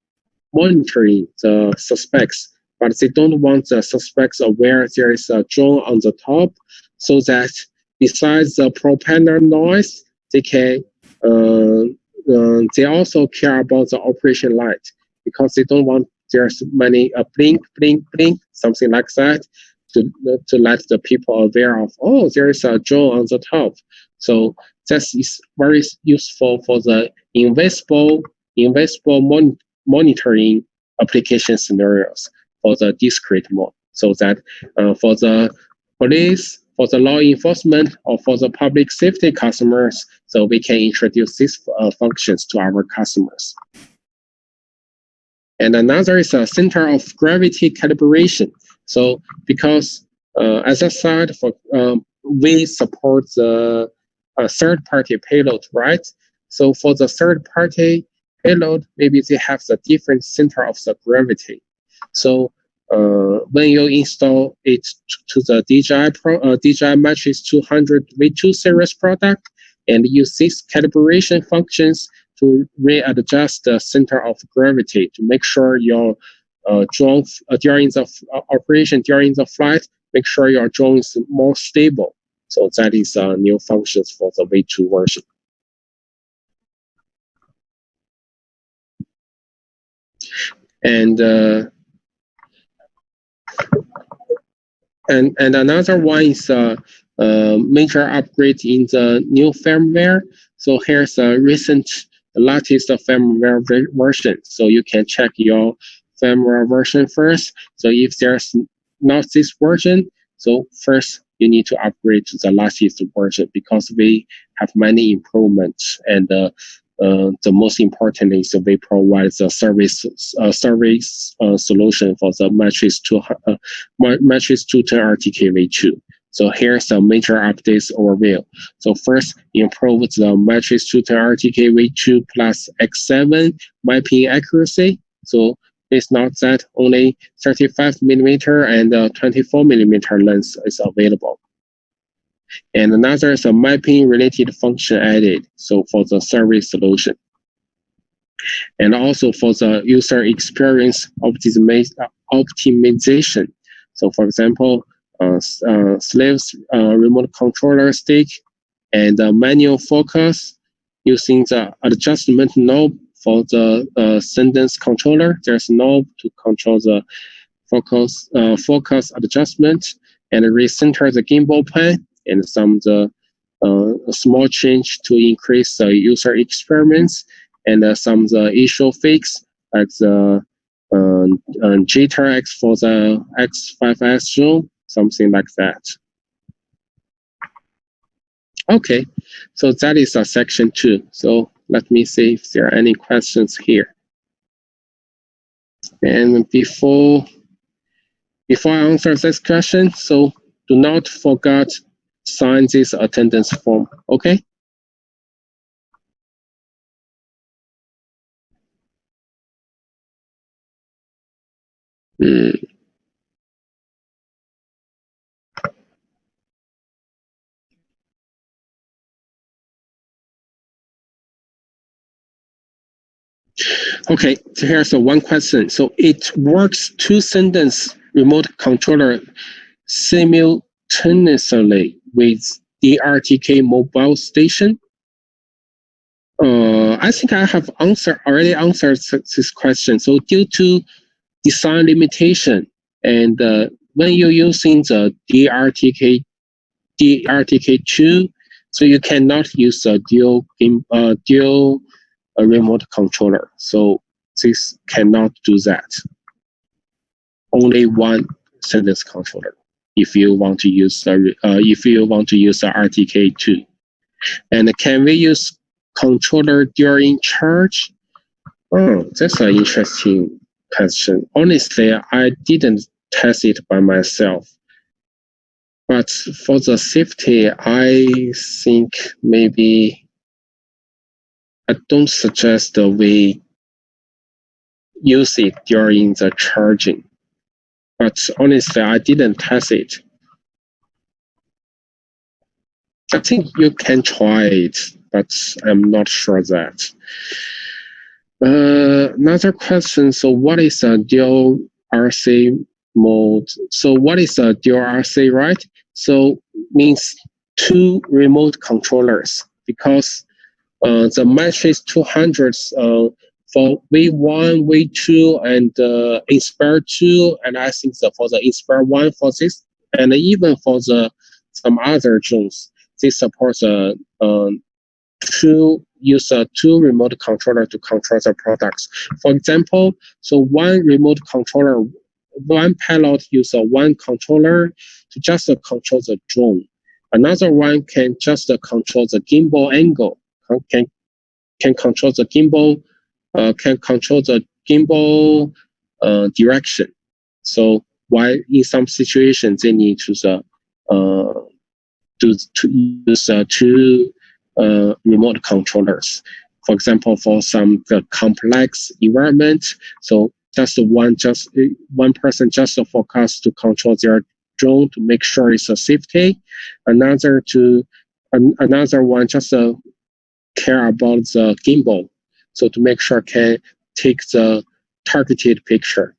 Speaker 1: monitoring the suspects, but they don't want the suspects aware there is a drone on the top, so that besides the propeller noise, they can they also care about the operation light because they don't want there's many blink, blink, blink, something like that, to let the people aware of, oh, there is a drone on the top. So that is very useful for the invisible monitoring application scenarios for the discrete mode. So that for the police, for the law enforcement, or for the public safety customers, so we can introduce these functions to our customers. And another is a center of gravity calibration. So because as I said, we support the third-party payload, right? So for the third-party payload, maybe they have the different center of the gravity. So when you install it to the DJI Matrice 200 V2 series product and use these calibration functions to readjust the center of gravity to make sure your drone during the operation, during the flight, make sure your drone is more stable. So that is new functions for the V2 version. And another one is major upgrade in the new firmware. So here's a latest firmware version. So you can check your firmware version first. So if there's not this version, so first you need to upgrade to the latest version because we have many improvements, and the most important is we provide the service solution for the Matrice 210 RTK V2. So here's the major updates overview. So first, improve the Matrice 210 RTK V2 plus X7 mapping accuracy. So it's not that only 35mm and 24mm lens is available. And another is a mapping related function added, so for the service solution. And also for the user experience optimization. So for example, slaves remote controller stick and manual focus using the adjustment knob for the sentence controller. There's a knob to control the focus adjustment and recenter the gimbal pan, and some a small change to increase the user experience, and some the issue fix like the jitter X for the X5S zoom, something like that. Okay, so that is section 2. So let me see if there are any questions here. And before I answer this question, so do not forget sign this attendance form, okay? Okay, so here's one question. So it works 2 sentence remote controller simultaneously with the RTK mobile station? I think I have already answered this question. So due to design limitation, and when you're using the DRTK2, so you cannot use a dual remote controller. So this cannot do that. Only one sentence controller if you want to use the RTK2. And can we use controller during charge? Oh, that's an interesting question. Honestly, I didn't test it by myself. But for the safety, I think maybe I don't suggest we use it during the charging. But honestly, I didn't test it. I think you can try it, but I'm not sure that. Another question. So what is a dual RC mode? So what is a dual RC, right? So means two remote controllers, because the Matrice 200 for V1, V2, and Inspire 2, and I think for the Inspire 1 for this, and even for some other drones, they support two remote controller to control the products. For example, so one remote controller, one pilot use one controller to just control the drone. Another one can just control the gimbal angle, can control the gimbal direction. So why in some situations they need to use two remote controllers. For example, for some complex environment, so just one person just focus to control their drone to make sure it's a safety. Another one just care about the gimbal, so to make sure can take the targeted picture.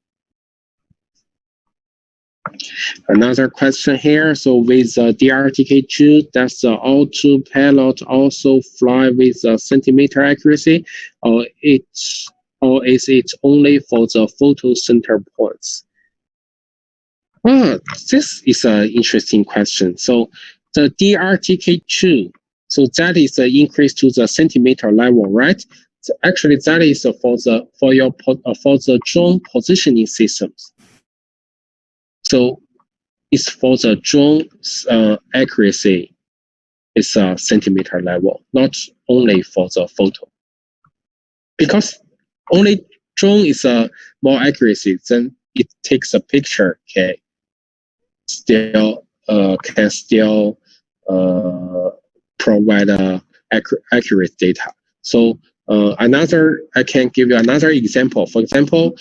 Speaker 1: Another question here. So with the DRTK2, does the autopilot also fly with a centimeter accuracy, or is it only for the photo center points? This is an interesting question. So the DRTK2, so that is an increase to the centimeter level, right? So actually, that is for the drone positioning systems. So it's for the drone accuracy. It's a centimeter level, not only for the photo. Because only drone is more accuracy, then it takes a picture can still provide accurate data. So I can give you another example. For example,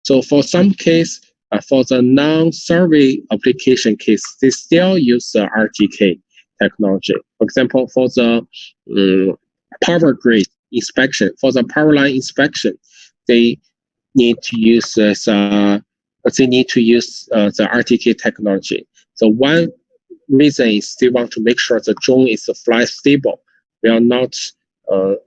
Speaker 1: so for some case, for the non-survey application case, they still use the RTK technology. For example, for the power grid inspection, for the power line inspection, they need to use the RTK technology. So one reason is they want to make sure the drone is fly stable. They are not, for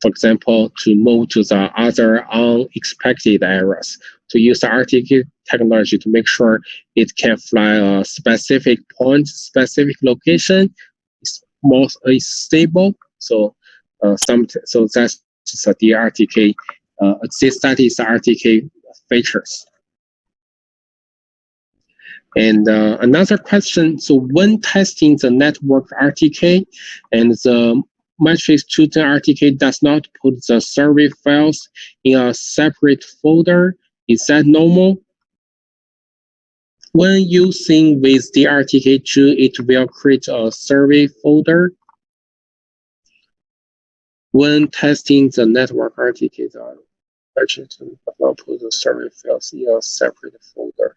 Speaker 1: example, to move to the other unexpected areas. To use the RTK technology to make sure it can fly a specific point, specific location, is stable. So that's the RTK. That is the RTK features. And another question, so when testing the network RTK and the Matrice 210 RTK does not put the survey files in a separate folder, is that normal? When using with the RTK2, it will create a survey folder. When testing the network RTK, Matrice does not put the survey files in a separate folder.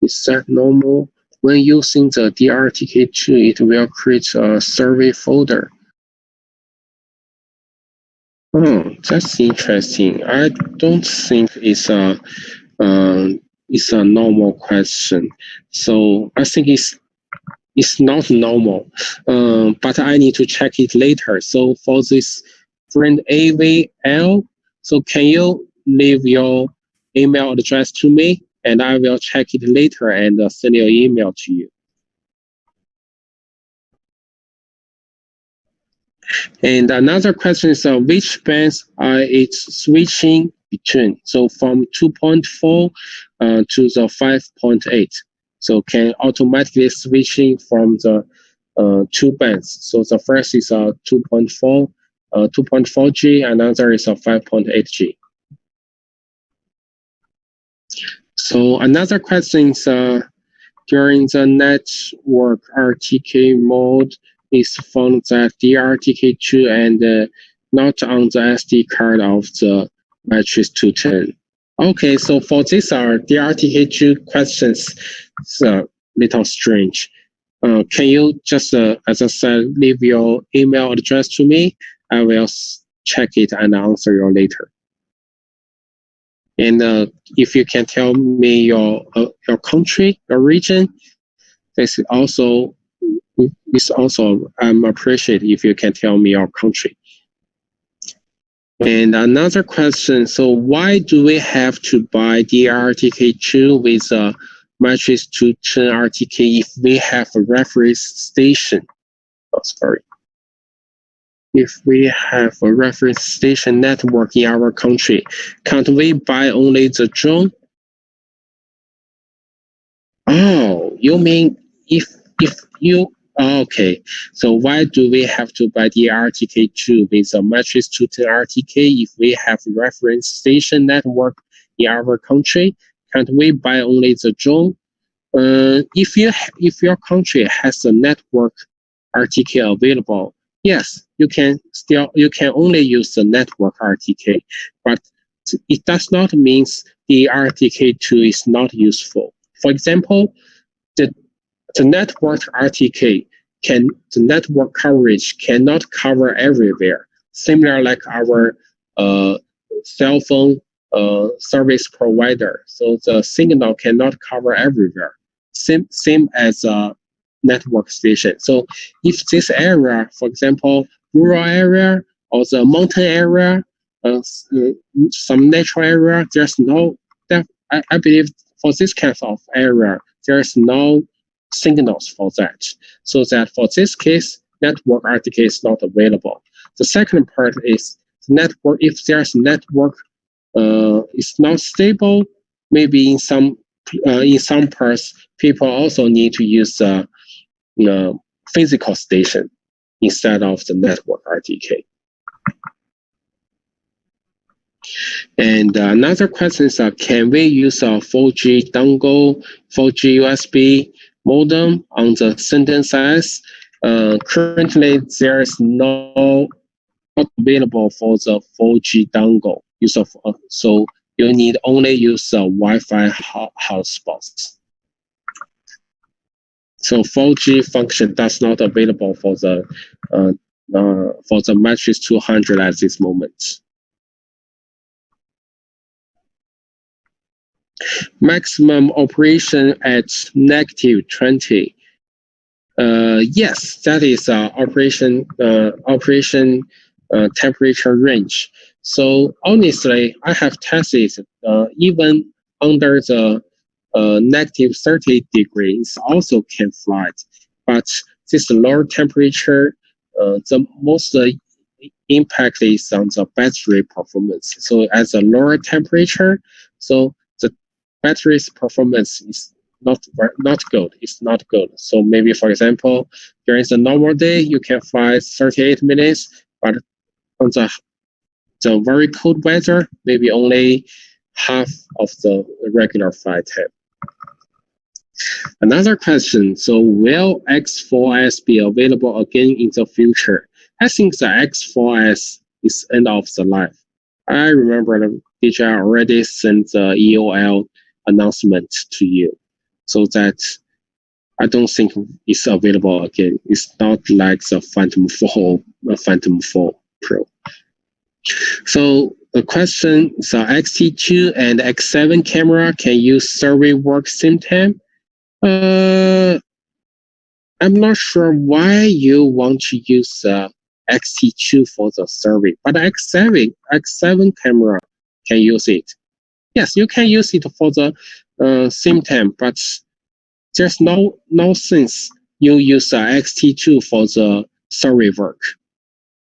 Speaker 1: Is that normal? When using the DRTK2, it will create a survey folder. Oh, that's interesting. I don't think it's a normal question. So I think it's not normal. But I need to check it later. So for this friend AVL. So can you leave your email address to me, and I will check it later and send your email to you. And another question is which bands are it switching between? So from 2.4 to the 5.8. So can automatically switching from the two bands. So the first is a 2.4G, another is a 5.8G. So another question is during the network RTK mode is found that the RTK2 and not on the SD card of the Matrice 210. Okay, so for these are the RTK2 questions, it's a little strange. Can you just, as I said, leave your email address to me? I will check it and answer you later. And if you can tell me your country, your region, this also appreciate if you can tell me your country. And another question, so why do we have to buy the RTK2 with a Matrice 210 RTK if we have a reference station? Oh, sorry. If we have a reference station network in our country, can't we buy only the drone? Oh, you mean if you okay? So why do we have to buy the RTK2 with a Matrice 210 RTK if we have reference station network in our country? Can't we buy only the drone? If your country has a network RTK available, yes, you can only use the network RTK, but it does not mean the RTK2 is not useful. For example, the network RTK the network coverage cannot cover everywhere. Similar like our cell phone service provider. So the signal cannot cover everywhere. Same as a network station. So if this area, for example, rural area or the mountain area, some natural area, there's no, I believe for this kind of area, there's no signals for that. So that for this case, network RTK is not available. The second part is network. If there's network is not stable, maybe in some parts, people also need to use physical station instead of the network RTK. And another question is, can we use a 4G dongle, 4G USB modem on the synthesize? Currently, there is not available for the 4G dongle. So you need only use Wi-Fi hotspots. So 4G function does not available for the Matrice 200 at this moment. Maximum operation at -20. Yes, that is operation temperature range. So honestly, I have tested even under the -30 degrees also can fly, but this lower temperature, the most impact is on the battery performance. So at a lower temperature, so the battery's performance is not good. It's not good. So maybe, for example, during the normal day, you can fly 38 minutes, but on the very cold weather, maybe only half of the regular flight time. Another question, so will X4S be available again in the future? I think the X4S is end of the life. I remember the DJI already sent the EOL announcement to you, so that I don't think it's available again. It's not like the Phantom 4 Pro. So the question is, XT2 and X7 camera can use survey work same time? I'm not sure why you want to use X-T2 for the survey. But X7 camera can use it. Yes, you can use it for the same time, but there's no sense you use X-T2 for the survey work.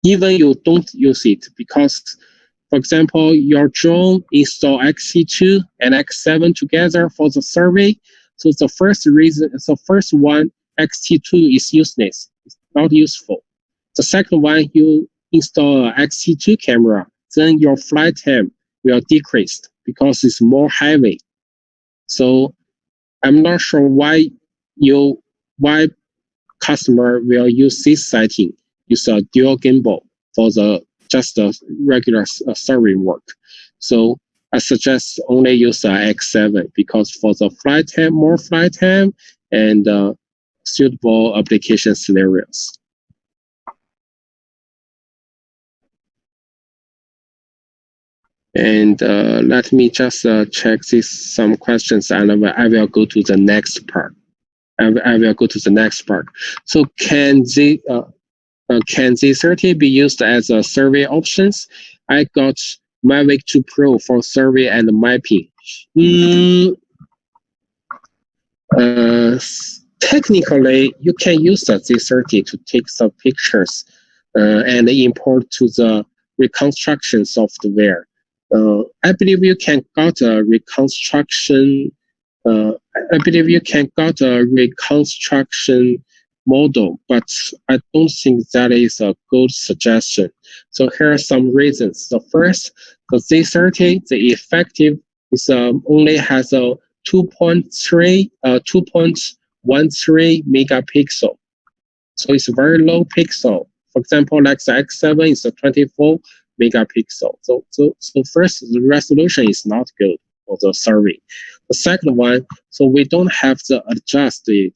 Speaker 1: Even you don't use it because, for example, your drone install X-T2 and X7 together for the survey. So the first one, X-T2 is useless. It's not useful. The second one, you install an X-T2 camera, then your flight time will decrease because it's more heavy. So I'm not sure why customer will use this setting, use a dual gimbal for just the regular survey work. So I suggest only use X7 because for the more flight time and suitable application scenarios. And let me just check some questions, and I will go to the next part. I will go to the next part. So can Z30 be used as a survey options? I got Mavic 2 Pro for survey and mapping. Technically, you can use the Z30 to take some pictures and import to the reconstruction software. I believe you can got a reconstruction. I believe you can got a reconstruction model, but I don't think that is a good suggestion. So here are some reasons. The first, the Z30, the effective is only has a 2.13 megapixel. So it's very low pixel. For example, like the X7 is a 24 megapixel. So first, the resolution is not good for the survey. The second one, so we don't have to adjust the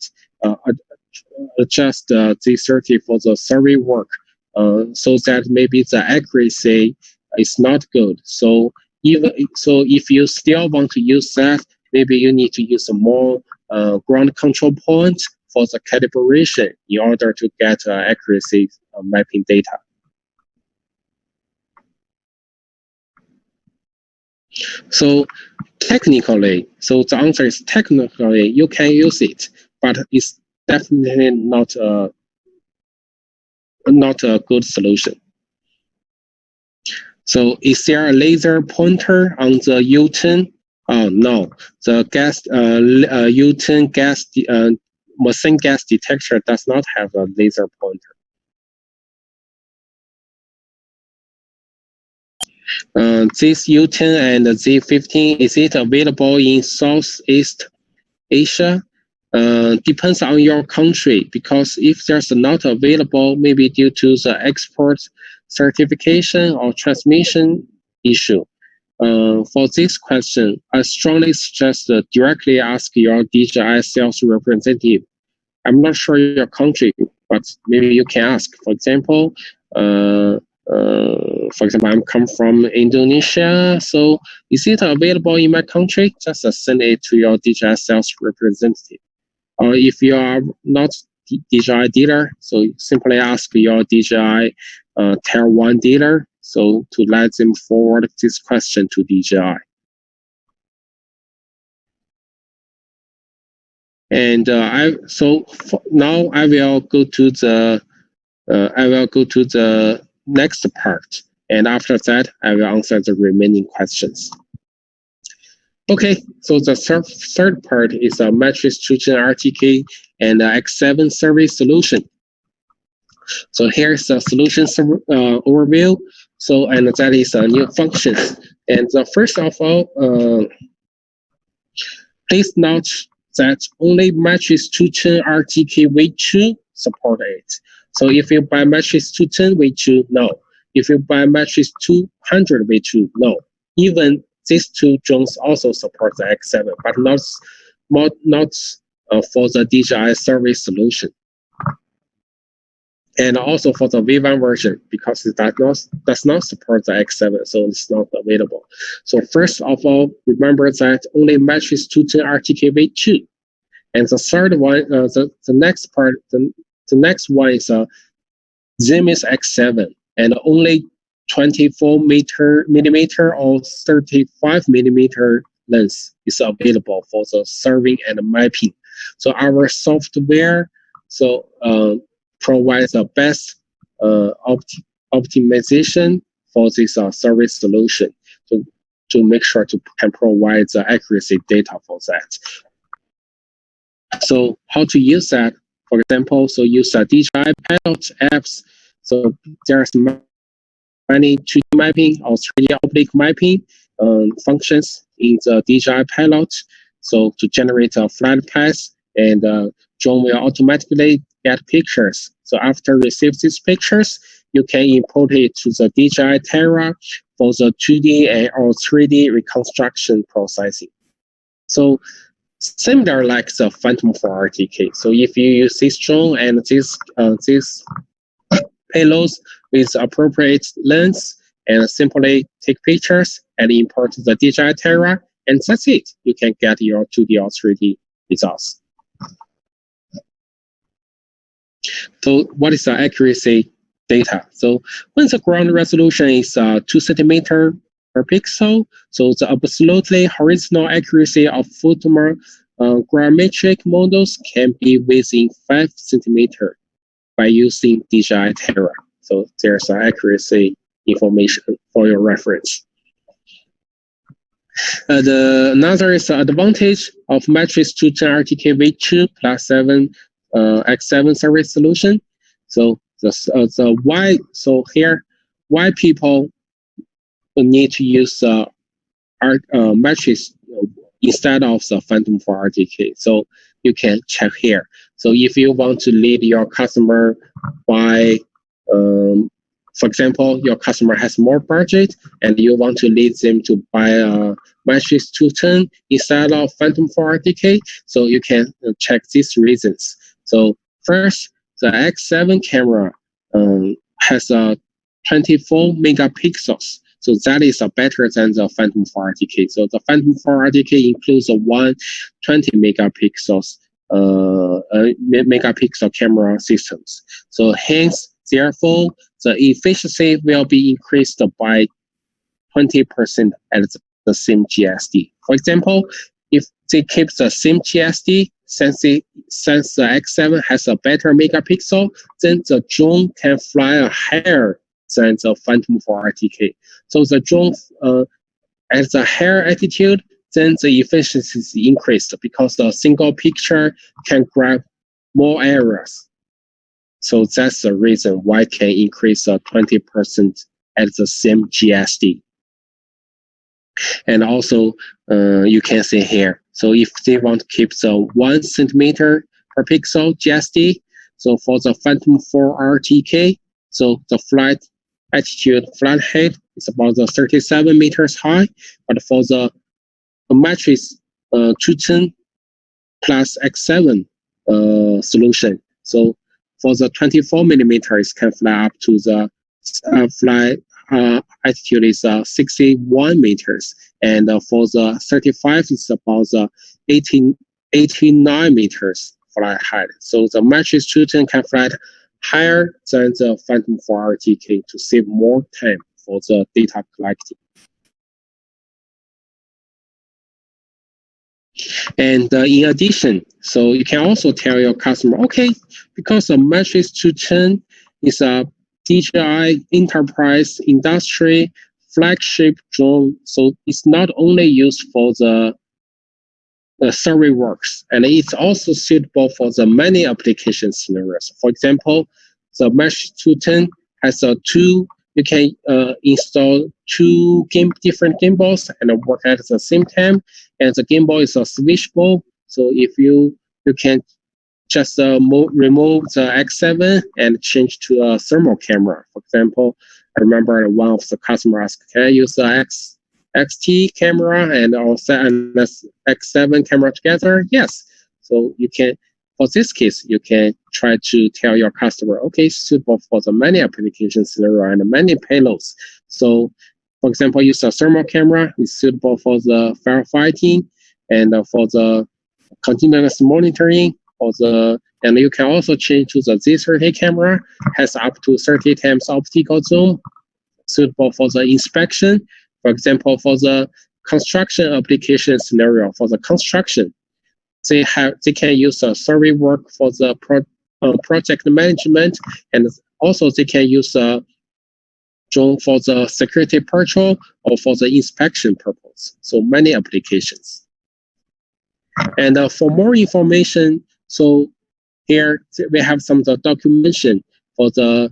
Speaker 1: Z30 for the survey work, so that maybe the accuracy is not good. So if you still want to use that, maybe you need to use a more ground control point for the calibration in order to get accuracy mapping data. So technically, so the answer is technically you can use it, but it's definitely not a good solution. So is there a laser pointer on the U10? Oh no, the U10 machine gas detector does not have a laser pointer. This U10 and Z15, is it available in Southeast Asia? Depends on your country, because if there's not available, maybe due to the export certification or transmission issue. For this question, I strongly suggest directly ask your DJI sales representative. I'm not sure your country, but maybe you can ask. For example, I'm come from Indonesia, so is it available in my country? Just send it to your DJI sales representative. Or if you are not DJI dealer, so simply ask your DJI Tier 1 dealer, so to let them forward this question to DJI. And now I will go to the next part, and after that I will answer the remaining questions. Okay, so the third part is a Matrice 210 RTK and X7 survey solution. So here's the solution overview. So, and that is a new function. And first of all, please note that only Matrice 210 RTK V2 support it. So if you buy Matrice 210 V2, no. If you buy Matrice 200 V2, no. Even these two drones also support the X7, but not for the DJI survey solution. And also for the V1 version, because it does not support the X7, so it's not available. So first of all, remember that only Matrice 210 RTK V2. And the third one, the next part, the next one is Zoom is X7, and only 24 millimeter or 35 millimeter lens is available for the serving and mapping. So our software provides the best optimization for this service solution to make sure to can provide the accuracy data for that. So how to use that? For example, so use a DJI Pilot apps. So there's many 2D mapping or 3D oblique mapping functions in the DJI Pilot. So to generate a flight path, and drone will automatically get pictures. So after receive these pictures, you can import it to the DJI Terra for the 2D and or 3D reconstruction processing. So similar like the Phantom 4 RTK. So if you use this drone and this payloads with appropriate lens and simply take pictures and import the DJI Terra, and that's it. You can get your 2D or 3D results. So what is the accuracy data? So when the ground resolution is 2 centimeter per pixel, so the absolutely horizontal accuracy of photogrametric models can be within 5 centimeter by using DJI Terra. So there's accuracy information for your reference. Another is the advantage of Matrice 210 RTK V2 plus 7 X7 service solution. So why people need to use Matrice instead of the Phantom 4 RTK. So you can check here. So if you want to lead your customer by, for example, your customer has more budget and you want to lead them to buy a Matrice 210 instead of Phantom 4 RTK, so you can check these reasons. So first, the X7 camera has 24 megapixels. So that is better than the Phantom 4 RTK. So the Phantom 4 RTK includes a 120 megapixel camera systems. So hence, therefore, the efficiency will be increased by 20% at the same GSD. For example, if they keep the same GSD, since the X7 has a better megapixel, then the drone can fly higher than the Phantom 4 RTK. So the drone at the higher altitude, then the efficiency is increased because the single picture can grab more areas. So that's the reason why it can increase 20% at the same GSD. And also, you can see here. So if they want to keep the 1 centimeter per pixel GSD, so for the Phantom 4 RTK, so the flight altitude, flight height is about 37 meters high, but for the Matrice 210 plus X7 solution, so for the 24 millimeters can fly up to the altitude is 61 meters, and for the 35 it's about 89 meters flight height. So the Matrice 210 can fly higher than the Phantom 4 RTK to save more time for the data collecting. And in addition, so you can also tell your customer, okay, because the Matrice 210 is a DJI Enterprise Industry flagship drone, so it's not only used for the survey works, and it's also suitable for the many application scenarios. For example, the Matrice 210 has you can install two different gimbals and work at the same time, and the gimbal is switchable. So if you can just remove the X7 and change to a thermal camera. For example, I remember one of the customers asked, can I use the XT camera and also the X7 camera together? Yes. So you can, for this case, you can try to tell your customer, okay, suitable for the many application scenario and many payloads. So for example, use a thermal camera, is suitable for the firefighting and for the continuous monitoring, for the And you can also change to the Z30 camera, has up to 30 times optical zoom, suitable for the inspection. For example, for the construction application scenario, for the construction, they can use a survey work for the project management, and also they can use a drone for the security patrol or for the inspection purpose. So many applications. And for more information, so here we have some of the documentation for the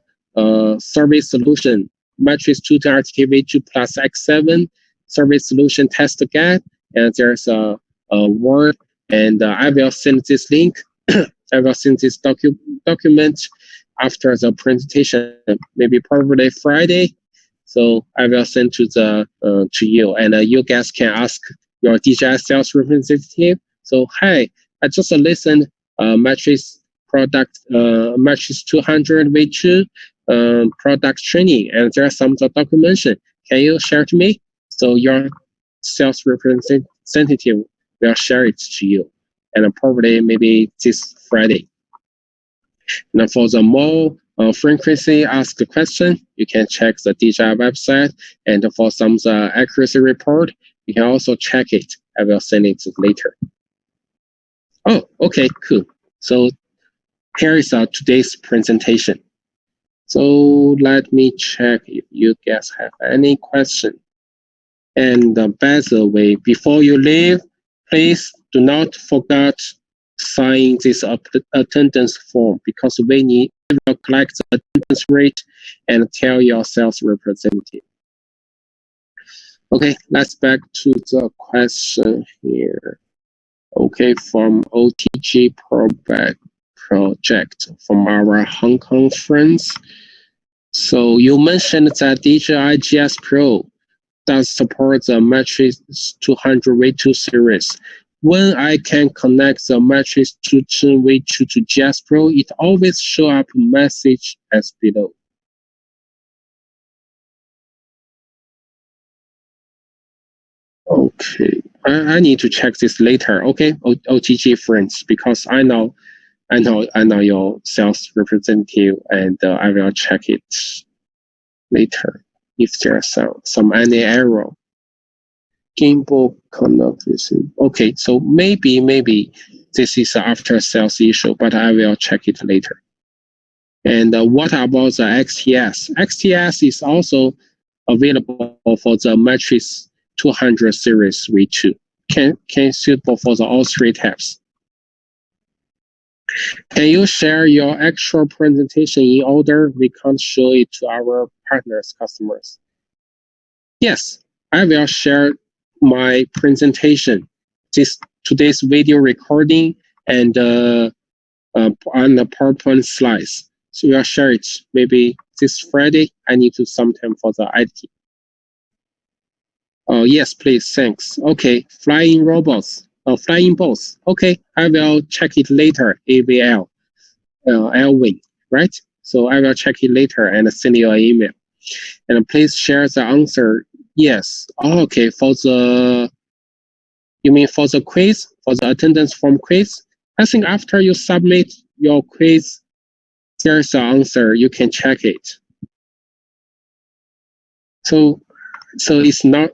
Speaker 1: survey solution, Matrice 210 RTK-V2 plus X7 survey solution test guide, and there's a Word, and I will send this link. I will send this document after the presentation, maybe probably Friday. So I will send to you, and you guys can ask your DJI sales representative. So hi, I just listened Matrice product Matrice 200 V2 product training, and there are some documentation. Can you share to me? So your sales representative will share it to you, and probably maybe this Friday. Now for the more frequency asked question, you can check the DJI website, and for some accuracy report, you can also check it. I will send it later. Oh, okay, cool. So here is today's presentation. So let me check if you guys have any question. And by the way, before you leave, please do not forget sign this attendance form, because we will collect the attendance rate and tell your sales representative. Okay, let's back to the question here. Okay, from OTG project from our Hong Kong friends. So you mentioned that DJI GS Pro does support the Matrice 200 V2 series. When I can connect the Matrice 210 V2 to GS Pro, it always show up message as below. Okay, I need to check this later. Okay, OTG friends, because I know your sales representative, and I will check it later if there's some any error. Gimbal connectivity. Okay, so maybe this is after sales issue, but I will check it later. And what about the XTS? XTS is also available for the Matrice 200 series V2. Can suitable for all three types. Can you share your actual presentation in order? We can't show it to our partners, customers. Yes, I will share my presentation, today's video recording, and on the PowerPoint slides. So we'll share it maybe this Friday. I need to sometime for the IT. Oh, yes, please, thanks. Okay, flying robots, flying boats. Okay, I will check it later, AVL, Elwin, right? So I will check it later and send you an email. And please share the answer. Yes, okay, you mean for the quiz, for the attendance form quiz? I think after you submit your quiz, there's the answer, you can check it. So it's not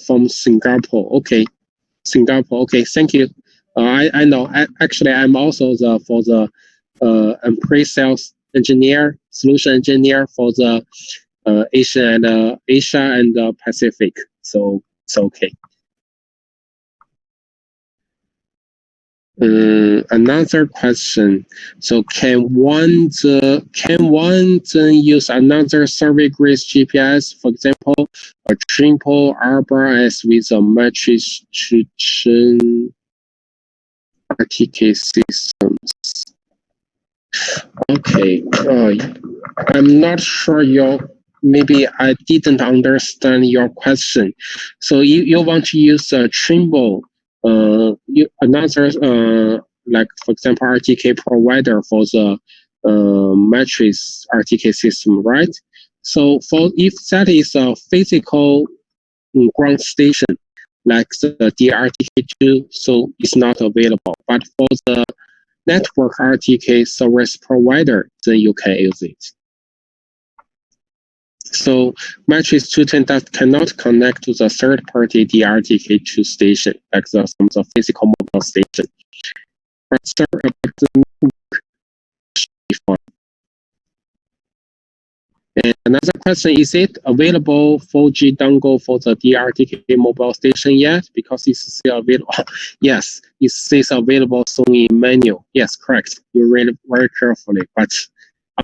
Speaker 1: from Singapore. Okay, Singapore. Okay, thank you. I know. Actually, I'm also for the pre-sales engineer, solution engineer for the Asia and Pacific. So it's okay. Another question. So can one then use another survey grid GPS, for example, a triple RBRS with a Matrice 210 RTK systems? Okay, I'm not sure maybe I didn't understand your question. So you want to use a triple another like for example RTK provider for the Matrice RTK system, right? So if that is a physical ground station like the DRTK2, so it's not available. But for the network RTK service provider, then you can use it. So Matrice 210 cannot connect to the third-party DRTK2 station, like the physical mobile station. But the network should be fine. And another question, is it available 4G dongle for the DRTK mobile station yet? Because it's still available. Yes, it says available soon in menu. Yes, correct. You read it very carefully, but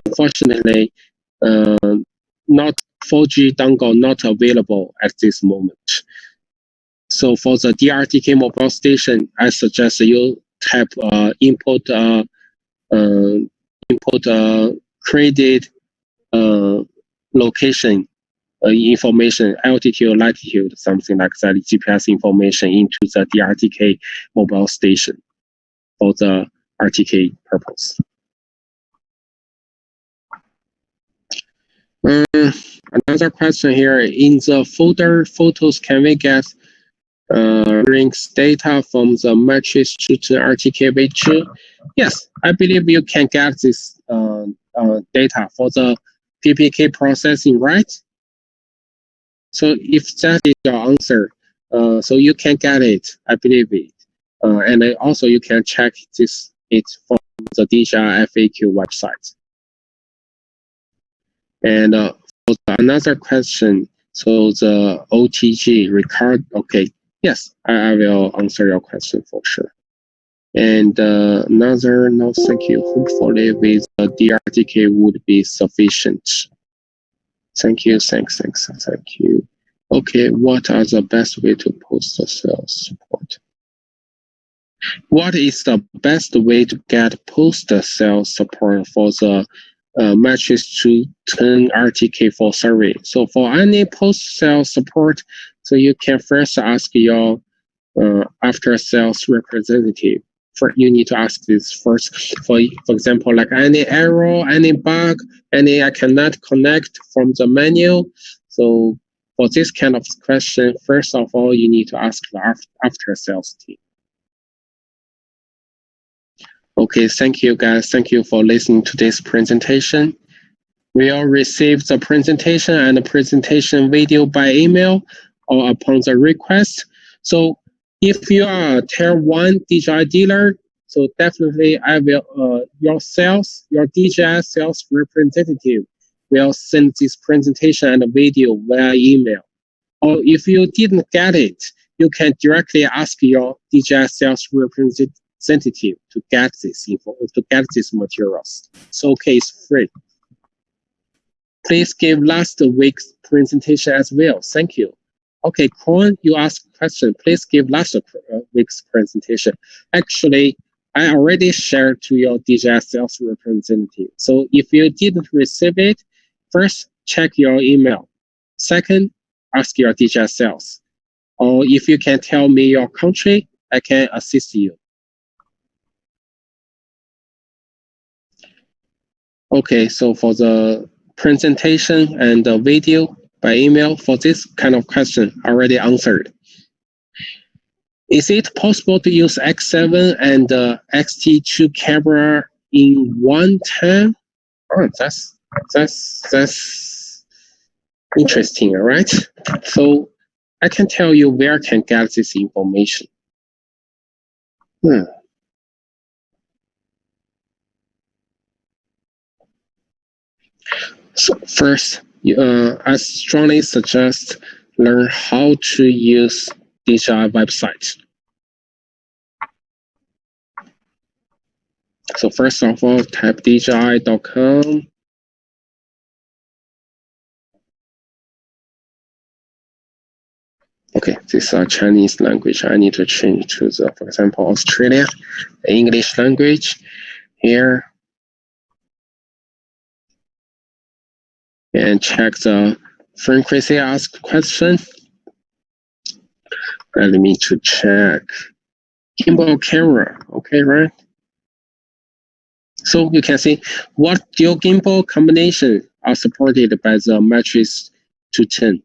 Speaker 1: unfortunately, not 4G dongle not available at this moment. So for the DRTK mobile station, I suggest you type input credit location information, altitude, latitude, something like that, GPS information into the DRTK mobile station for the RTK purpose. Another question here, in the folder photos, can we get links data from the Matrice to RTK V2? Yes, I believe you can get this data for the PPK processing, right? So if that is your answer, so you can get it, I believe it. And also you can check it from the DJI FAQ website. And for another question, so the OTG record, okay, yes, I will answer your question for sure. And another, no, thank you. Hopefully with the DRTK would be sufficient. Thank you, thank you. Okay, what are the best way to post the sales support? What is the best way to get post-sales support for the Matrice 210 RTK4 survey? So for any post-sales support, so you can first ask your after-sales representative. You need to ask this first. For example, like any error, any bug, any I cannot connect from the menu. So for this kind of question, first of all, you need to ask the after-sales team. Okay, thank you guys. Thank you for listening to this presentation. We'll receive the presentation and the presentation video by email or upon the request. So if you are a tier 1 DJI dealer, so definitely I will, your DJI sales representative will send this presentation and video via email. Or if you didn't get it, you can directly ask your DJI sales representative to get this info, to get these materials. So okay, it's free. Please give last week's presentation as well. Thank you. Okay, Cohen, you asked a question. Please give last week's presentation. Actually, I already shared to your DJI sales representative. So if you didn't receive it, first check your email. Second, ask your DJI sales. Or if you can tell me your country, I can assist you. Okay, so for the presentation and the video by email for this kind of question already answered. Is it possible to use X7 and XT2 camera in one time? Oh, that's interesting, all right? So I can tell you where I can get this information. So first, I strongly suggest learn how to use DJI website. So first of all, type DJI.com. Okay, this is Chinese language. I need to change to the, for example, Australia, English language here. And check the frequency asked question. Let me to check gimbal camera. Okay, right? So you can see what dual gimbal combination are supported by the Matrice 210.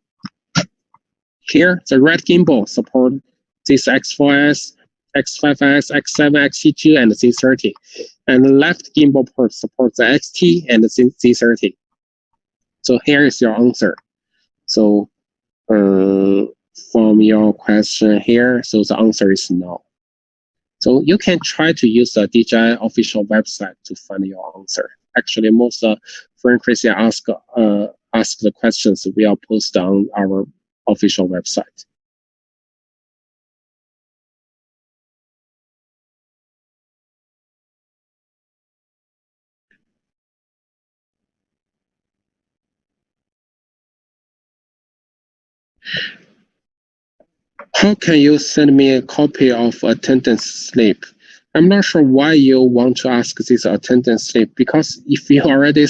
Speaker 1: Here, the red gimbal support this X4S X5X, X7, XT2, and Z30. And the left gimbal port supports the XT and the Z30. So here is your answer. So from your question here, so the answer is no. So you can try to use the DJI official website to find your answer. Actually, most friend Christian ask the questions we will post on our official website. How can you send me a copy of attendance slip? I'm not sure why you want to ask this attendance slip, because if you already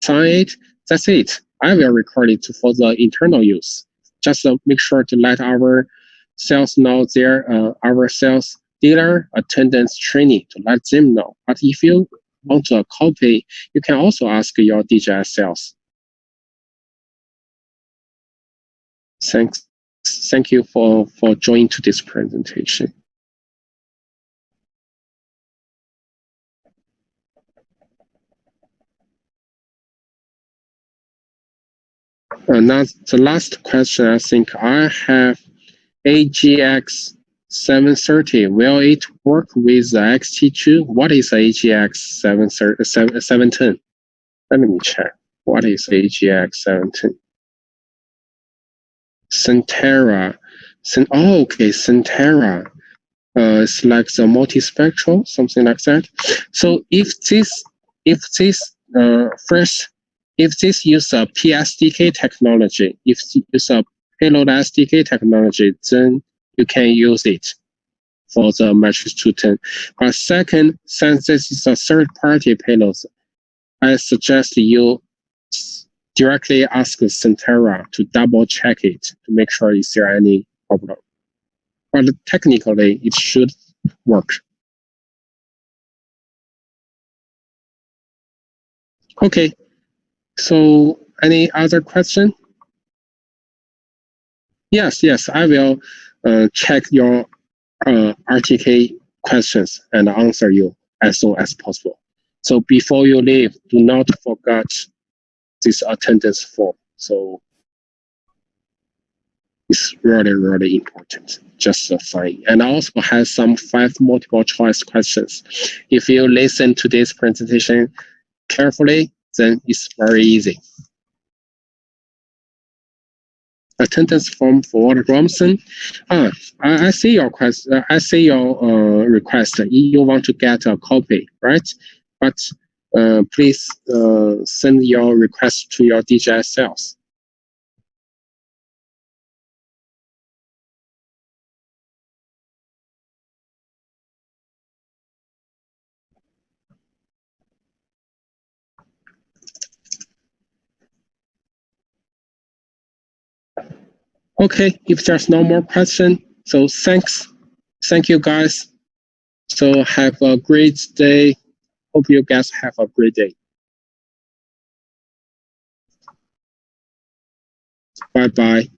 Speaker 1: sign it, that's it. I will record it for the internal use. Just make sure to let our sales know our sales dealer attendance training to let them know. But if you want a copy, you can also ask your DJI sales. Thank you for joining to this presentation. Now the last question, I think I have AGX 730. Will it work with the XT2? What is AGX 710? Let me check. What is AGX 710? Centera. Okay, Centera. It's like the multispectral, something like that. So if this use a PSDK technology, if use a payload SDK technology, then you can use it for the Matrice 210. But second, since this is a third-party payload, I suggest you directly ask Centera to double check it to make sure is there any problem. But technically, it should work. Okay, so any other question? Yes, I will check your RTK questions and answer you as soon as possible. So before you leave, do not forget this attendance form. So it's really, really important. Just fine. And I also have some 5 multiple choice questions. If you listen to this presentation carefully, then it's very easy. Attendance form for Robinson. I see your question. I see your request. You want to get a copy, right? But please send your request to your DJI sales. Okay, if there's no more question, so thank you guys. So have a great day. Hope you guys have a great day. Bye bye.